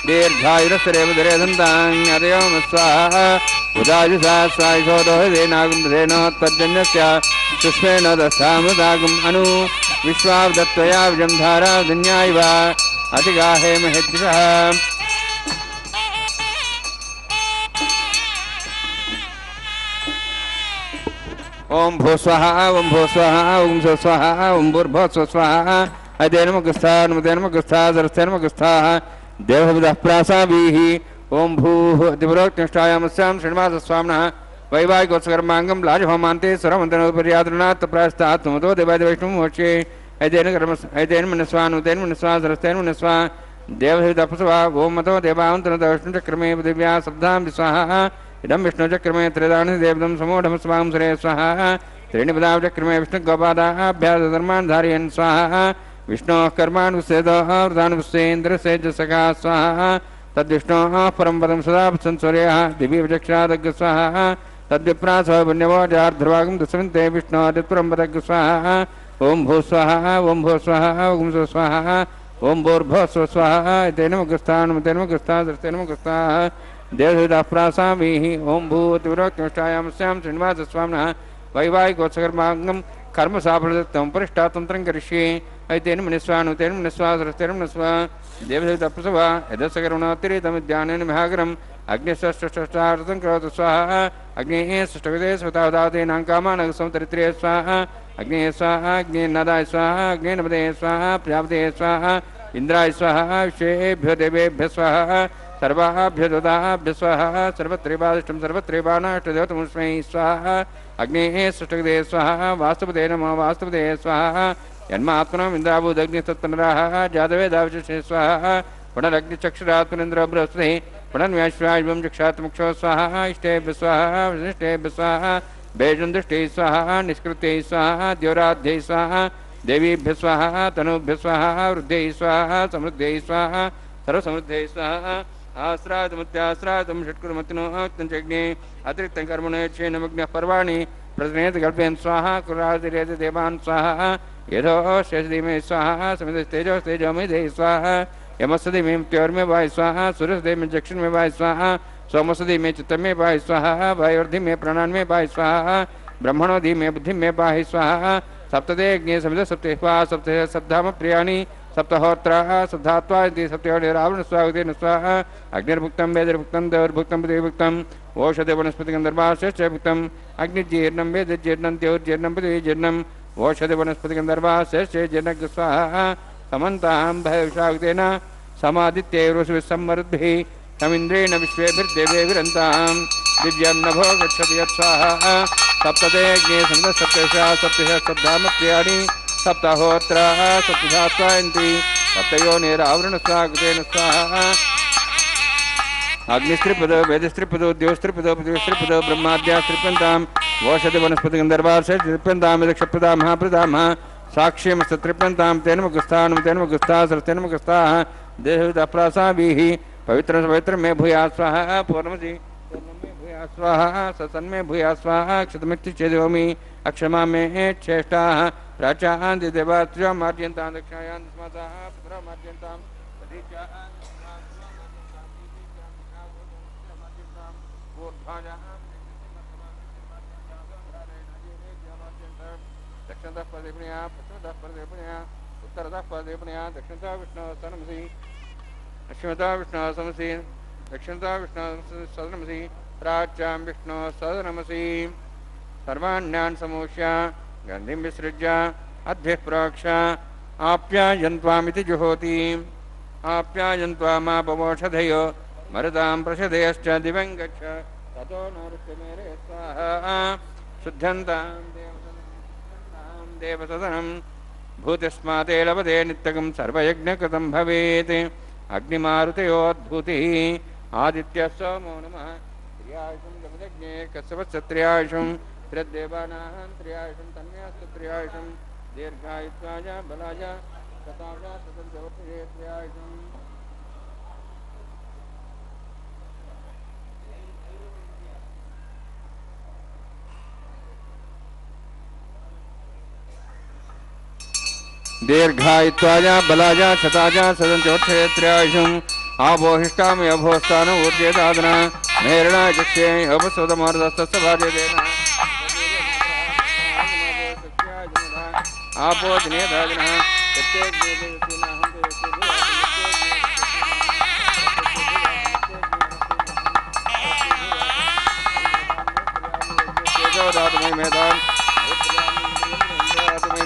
दीर्घायुरस्तरेपतिरेदन्तां ज्ञातयो स्वाहा उदायुषा स्वायुषोदोहदेनागमृषेणोत्पर्जन्यस्य सुष्मेण दत्तामृतागम् अनु विश्वावदत्त्वयाभ्यं धारावदन्यायिव अतिगाहे महेद्दिशः ओं भू स्वाहा ओं भू स्वाहा ओं भू स्वाहा ओं भूर्भुवः स्वाहा अदे नमगस्था नमदे नमगस्था सरस्ते नमगस्थाः देवसवितः प्रासाभिः ओं भूः दिवरोक्तिष्ठायामस्यां श्रीनिवासस्वामिनः वैवाहिकोत्सकर्माङ्गं लाजहोमान्ते स्वरमन्तनोपर्यादृणात् प्रायस्तात् त्वमतो देवादिवैष्णवमोक्ष्ये ऐतेन मनस्वा नुतेन मनस्वा सरस्तेन मनस्वा देवसवितः प्रसवा ओं मतो देवान्तनतविष्णुचक्रमे दिव्या शब्दां विस्वाहा इदं विष्णुचक्रमे त्रिदानि देवदं समूढमस्वां सुरे स्वाहा त्रीणि पदाचक्रमे विष्णुगोपादाभ्यासधर्मान् धारयन् स्वाहा विष्णोः कर्मान् विसेदः वृतान् विश्वेन्द्रसेजसखा स्वाहा तद्विष्णोः परं पदं सदा संसूर्यः दिवि विचक्षादग् स्वाहा तद्विप्रासः पुण्यवोजार्ध्रभागं दुष्मन्ते विष्णोः तत्परं पदग् स्वाहा ओं भू स्वाहा ओं भू स्वाहा ओं भू स्वाहा ओं भूर्भुवः स्वाहा तेन मुखस्था नमतेन मुखस्था सरस्तेन मुखस्थाः देवसवितः प्रासाभिः ओं भूतिविरोक्तिष्ठायामस्यां श्रीनिवासस्वामिनः वैवाहिकोत्सकर्माङ्गं कर्मसाफलदत्तं परिष्ठातन्त्रं करिष्ये ऐतेन मनिस्वा नुतेन मनिस्वा सरस्तेन मनिस्वा देवसवितः प्रसवा यदस्सकरुणोत्तिरितमिद्यानेन महागरम् अग्निष्ठष्टार्थं करोतु स्वाहा अग्नेः षष्ठविधे स्वतावदातेनां कामानः संतरित्रे स्वाहा अग्नेः स्वाहा अग्नेर्नादाय स्वाहा अग्नेर्नपदे स्वाहा प्रजापते स्वाहा इन्द्राय स्वाहा विश्वेभ्यो देवेभ्यः स्वाहा सर्वाभ्यो ददाभ्यः स्वाहा सर्वत्रैवादिष्टं सर्वत्रैवानाष्टदेवतमुष्मै स्वाहा अग्नेः षष्ठविधे स्वाहा वास्तुपदे नमः वास्तुपदे स्वाहा यन्मात्मनम् इन्द्राभूदग्निस्तत्पुनराः जातवेदाविशेषे स्वाहा पुनरग्निचक्षुरात्मनिन्द्रो बृहस्पतिः पुनर्व्याश्वायुवं चक्षात्मुक्षो स्वाहा इष्टेभ्यः स्वाहा विशिष्टेभ्यः स्वाहा बेजुन्दुष्टैः स्वाहा निष्कृत्यैः स्वाहा द्योराध्यैः स्वाहा देवीभ्यः स्वाहा तनूभ्यः स्वाहा वृद्ध्यैः स्वाहा समृद्ध्यैः स्वाहा सर्वसमृद्धैः स्वाहा आश्रातमुत्याश्रातम षट्कुर्मतिनोक्तञ्चग्ने अतिरिक्तं कर्मणेच्छे नमग्नः पर्वाणि प्रजनेत कल्पयन् स्वाहा कुरादिरेत देवान् स्वाहा यथो शेषदिमे स्वाहा समितस्तेजो मे देहि स्वाहा यमस्सदि मे मृत्योर्मे वाय स्वाहा सूर्यसदि मे चक्षुर् मे वाय स्वाहा सोमसदि मे चित्तं मे वाय स्वाहा वायुर्धि मे प्राणान् मे वाय स्वाहा ब्रह्मणोधि मे बुद्धिं मे वाहि स्वाहा सप्तदे अग्ने समित सप्ते स्वाहा सप्ते सप्ताम प्रियाणि सप्तहोत्राः सप्तात्वा इति सप्तयोनि रावण स्वागतेन स्वाहा अग्निर्भुक्तं वेदर्भुक्तं देवर्भुक्तं पृथिवीभुक्तं ओषधे वनस्पतिगन्धर्वाश्चैभुक्तं अग्निजीर्णं वेदजीर्णं द्यौर्जीर्णं पृथिवीजीर्णं ओषधे वनस्पतिगन्धर्वाश्चैर्जीर्णं स्वाहा समन्तां भयविशागतेन समादित्यैरुषभिः सम्मरुद्भिः तमिन्द्रेण विश्वेभिर्देवेभिरन्तां दिव्यं नभो गच्छति यत्स्वाहा सप्तदे अग्ने समित सप्तेषा सप्तशः सप्ताम प्रियाणि सप्ताहोत्राः सप्तधात्वायन्ति सप्तयोनिरावृण स्वागतेन स्वाहा अग्निस्त्रिपदो वेदस्त्रिपदो द्योस्त्रिपदो पृथिवीस्त्रिपदो ब्रह्माद्यास्त्रिप्यन्तां ओषधि वनस्पतिगन्धर्वाश्चैर्त्रिप्यन्तां यदक्षप्रदा महाप्रदामः साक्ष्यमस्तत्रिप्यन्तां तेन मुखस्था सरस्तेन मुखस्थाः देहविदप्रासाभिः पवित्रं पवित्रं मे भूयात् स्वाहा पूर्णमसि पूर्णं मे भूयात् स्वाहा सत्सन्मे भूयात् स्वाहा क्षतमित्युच्येदोमि अक्षमा मे चेष्टाः प्राचान्ति देवात्र्यां मार्जयन्तां दक्षिणायां स्मताः पुत्रा मार्जयन्तां प्रतीच्यां दक्षिणतः परदेवनया पश्चिमतः परदेवनया उत्तरतः परदेवनया दक्षिणतः विष्णुः सनमसि पश्चिमतः विष्णुः समसि दक्षिणतः विष्णुः सदनमसि प्राच्यां विष्णुः सदनमसि सर्वाण्यान् समूष्य गन्धिं विसृज्य अद्भिः प्रोक्ष्य आप्यायन्त्वामिति जुहोति आप्यायन्त्वामापवोषधयो मरुतां प्रषधयश्च दिवं गच्छ ततो नोरुष्यमेरे स्वाहा शुद्धन्तां देवसदनं भूतिस्माते लभते नित्यकं सर्वयज्ञकृतं भवेत् अग्निमारुतयोद्भूतिः आदित्यः सोमो नमः त्र्यायुषं गमदज्ञे कश्यपश्चत्र्यायुषं त्र्यदेवानां त्र्यायुषं तन्मेऽस्तु त्र्यायुषं दीर्घायुत्वाय बलाय शताय शतञ्चवर्षे त्र्यायुषम् दीर्घायुत्वाय बलाय शताय सदञ्चवर्षे त्र्यायुषम् आपोहिष्टामि अभोस्तान ऊर्जेदादना मेरणा चक्षे अपसुतमर्दस्तस्य भाजयेन आपो दिने दादिनः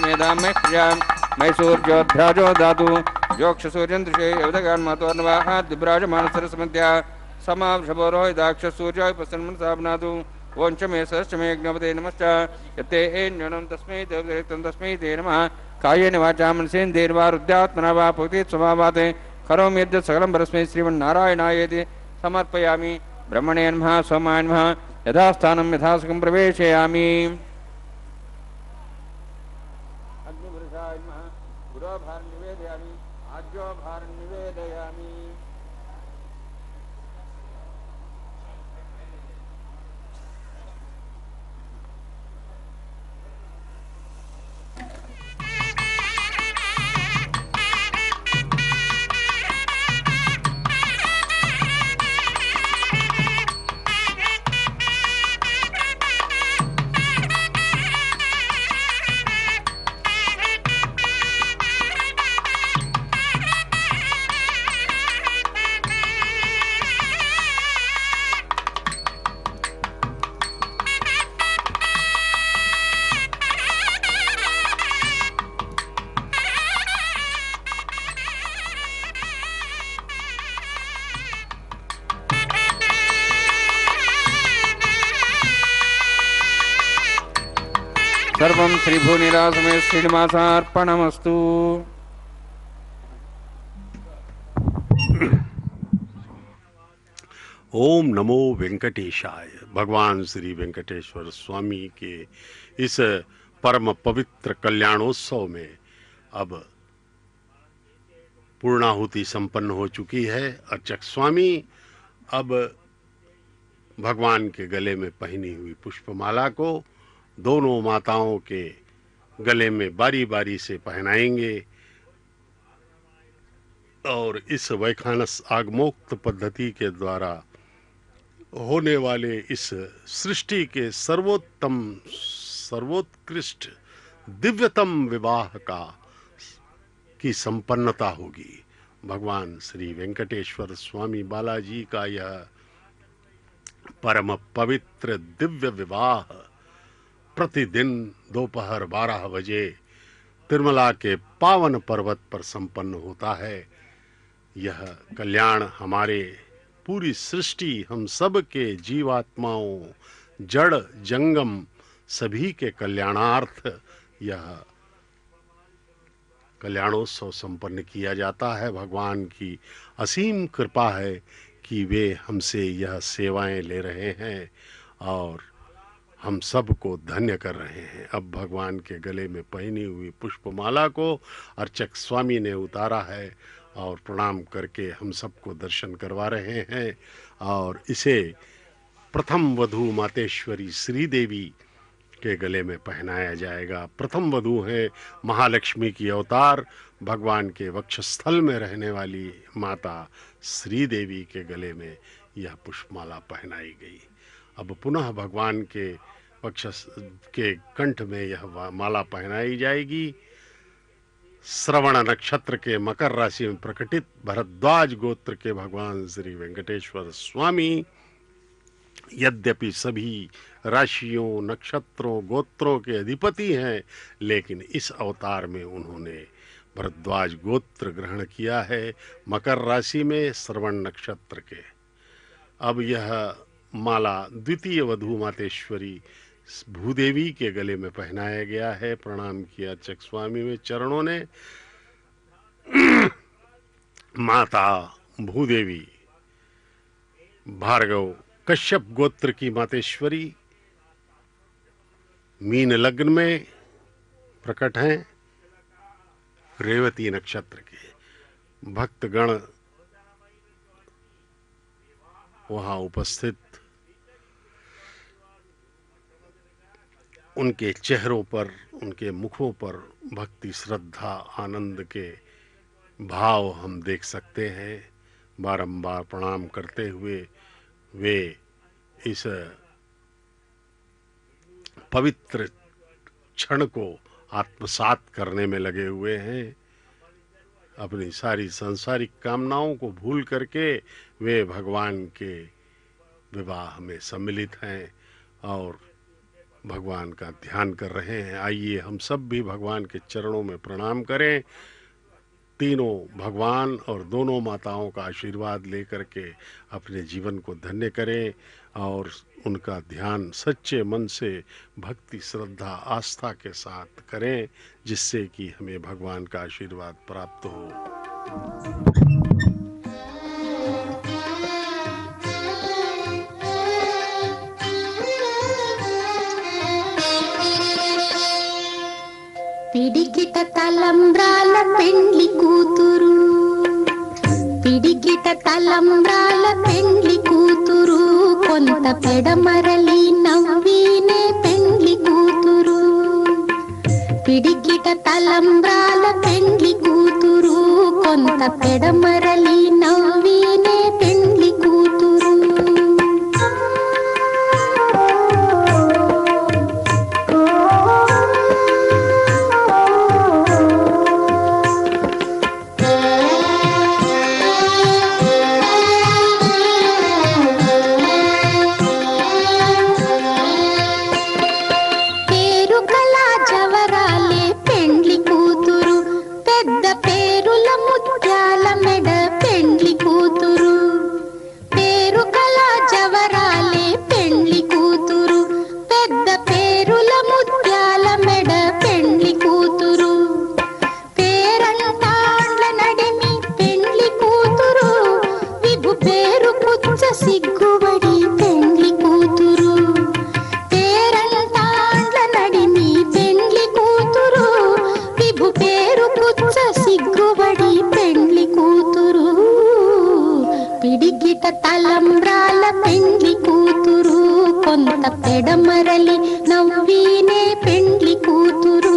मेधां मे क्रियां मैसूर्योऽध्याजो दातु जोक्षसूर्यन्दृशे युवदगान् मातोर्नवाः दिव्राजमानसरसमध्या समावृषभोरोहिताक्षसूर्याय पश्चिन्मनसाभनातु ओञ्च मे सहश्च मे ज्ञपते नमश्च यत्ते न्यूनं तस्मै देवदरिक्तं तस्मै ते नमः कायेन वाचा मनसेन्द्रियैर्वा वा भक्तिः स्वभावात् करोमि यद्यत् सकलं परस्मै श्रीमन्नारायणायेति समर्पयामि ब्रह्मणे नमः सोमाय नमः यथास्थानं यथासुखं प्रवेशयामि अग्निपुरुषाय नमः गुरोभारं निवेदयामि आज्योभारं निवेदयामि सर्वं श्रीभूनिरासमे श्रीनिवासार्पणमस्तु। ओम नमो वेंकटेशाय। भगवान श्री वेंकटेश्वर स्वामी के इस परम पवित्र कल्याणोत्सव में अब पूर्णाहुति संपन्न हो चुकी है। अर्चक स्वामी अब भगवान के गले में पहनी हुई पुष्पमाला को दोनों माताओं के गले में बारी बारी से पहनाएंगे और इस वैखानस आगमोक्त पद्धति के द्वारा होने वाले इस सृष्टि के सर्वोत्तम सर्वोत्कृष्ट दिव्यतम विवाह की संपन्नता होगी। भगवान श्री वेंकटेश्वर स्वामी बालाजी का यह परम पवित्र दिव्य विवाह प्रतिदिन दोपहर 12 बजे तिरुमला के पावन पर्वत पर संपन्न होता है। यह कल्याण हमारे पूरी सृष्टि, हम सब के जीवात्माओं, जड़ जंगम सभी के कल्याणार्थ यह कल्याणोत्सव संपन्न किया जाता है। भगवान की असीम कृपा है कि वे हमसे यह सेवाएं ले रहे हैं और हम सबको धन्य कर रहे हैं। अब भगवान के गले में पहनी हुई पुष्पमाला को अर्चक स्वामी ने उतारा है और प्रणाम करके हम सबको दर्शन करवा रहे हैं और इसे प्रथम वधू मातेश्वरी श्रीदेवी के गले में पहनाया जाएगा। प्रथम वधू है महालक्ष्मी की अवतार, भगवान के वक्षस्थल में रहने वाली माता श्रीदेवी के गले में यह पुष्पमाला पहनाई गई। अब पुनः भगवान के वक्ष के कंठ में यह माला पहनाई जाएगी। श्रवण नक्षत्र के मकर राशि में प्रकटित भरद्वाज गोत्र के भगवान श्री वेंकटेश्वर स्वामी यद्यपि सभी राशियों, नक्षत्रों, गोत्रों के अधिपति हैं, लेकिन इस अवतार में उन्होंने भरद्वाज गोत्र ग्रहण किया है, मकर राशि में श्रवण नक्षत्र के। अब यह माला द्वितीय वधू मातेश्वरी भूदेवी के गले में पहनाया गया है। प्रणाम किया अर्चक स्वामी में चरणों ने। माता भूदेवी भार्गव कश्यप गोत्र की मातेश्वरी मीन लग्न में प्रकट हैं, रेवती नक्षत्र के भक्तगण वहां उपस्थित, उनके चेहरों पर, उनके मुखों पर भक्ति, श्रद्धा, आनंद के भाव हम देख सकते हैं। बारंबार प्रणाम करते हुए वे इस पवित्र क्षण को आत्मसात करने में लगे हुए हैं। अपनी सारी सांसारिक कामनाओं को भूल करके वे भगवान के विवाह में सम्मिलित हैं और भगवान का ध्यान कर रहे हैं। आइए हम सब भी भगवान के चरणों में प्रणाम करें। तीनों भगवान और दोनों माताओं का आशीर्वाद लेकर के अपने जीवन को धन्य करें और उनका ध्यान सच्चे मन से भक्ति, श्रद्धा, आस्था के साथ करें, जिससे कि हमें भगवान का आशीर्वाद प्राप्त हो। పిడికిట తలంబ్రాల పెండ్లి కూతురు, పిడికిట తలంబ్రాల పెండ్లి కూతురు, కొంత పెడమరలి నవ్వినే పెండ్లి కూతురు. పిడికిట తలంబ్రాల పెండ్లి కూతురు, కొంత పెడమరలి నవ్వినే పెండ్లి కూతురు. పెద్ద పేరుల ముత్యాల మెడ పెండ్లి కూతురు. కొంత పెడమరలి నవ్వీనే పెండ్లి కూతురు.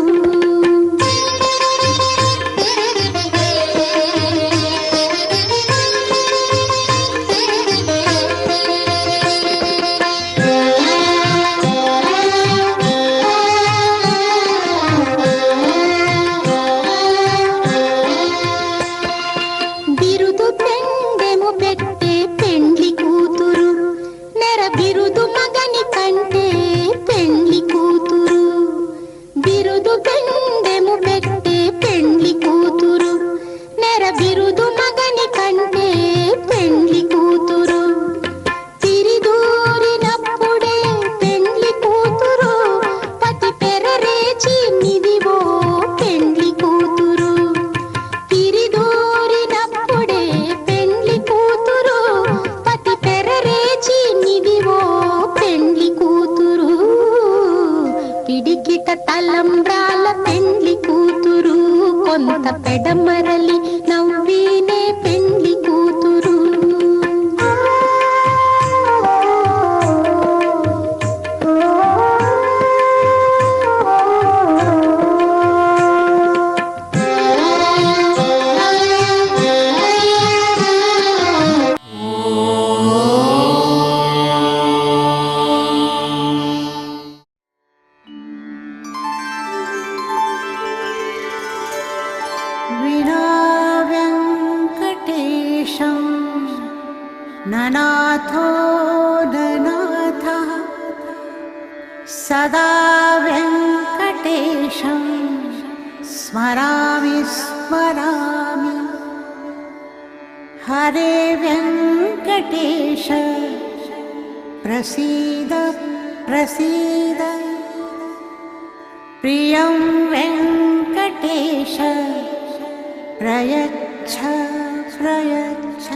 బిరుదు పెండెము పెట్టే పెండ్లి కూతురు, నెర బిరుదు మగని కంటే పెండ్లి కూతురు. బిరుదు పెండెము పెట్టే పెండ్లి కూతురు, నెర బిరుదు మగని కంటే పెండ్లి కూతురు. తిరిదూరినప్పుడే పెండ్లి కూతురు, పతి పెరరేచి నిదివో పెండ్లి కూతురు. తిరిదూరినప్పుడే పెండ్లి కూతురు, పతి పెరరేచి నిదివో పెండ్లి కూతురు. పిడికిట తలంబ్రాల పెండ్లి కూతురు, కొంత పెడమరలి నవ్వీనే పెండ్లి కూతురు. विना व्यङ्कटेशं ननाथो ननाथः, सदा व्यङ्कटेशं स्मरामि स्मरामि. हरे व्यङ्कटेश प्रसीद प्रसीद. प्रियं वेङ्कटेश प्रयच्छ प्रयच्छ.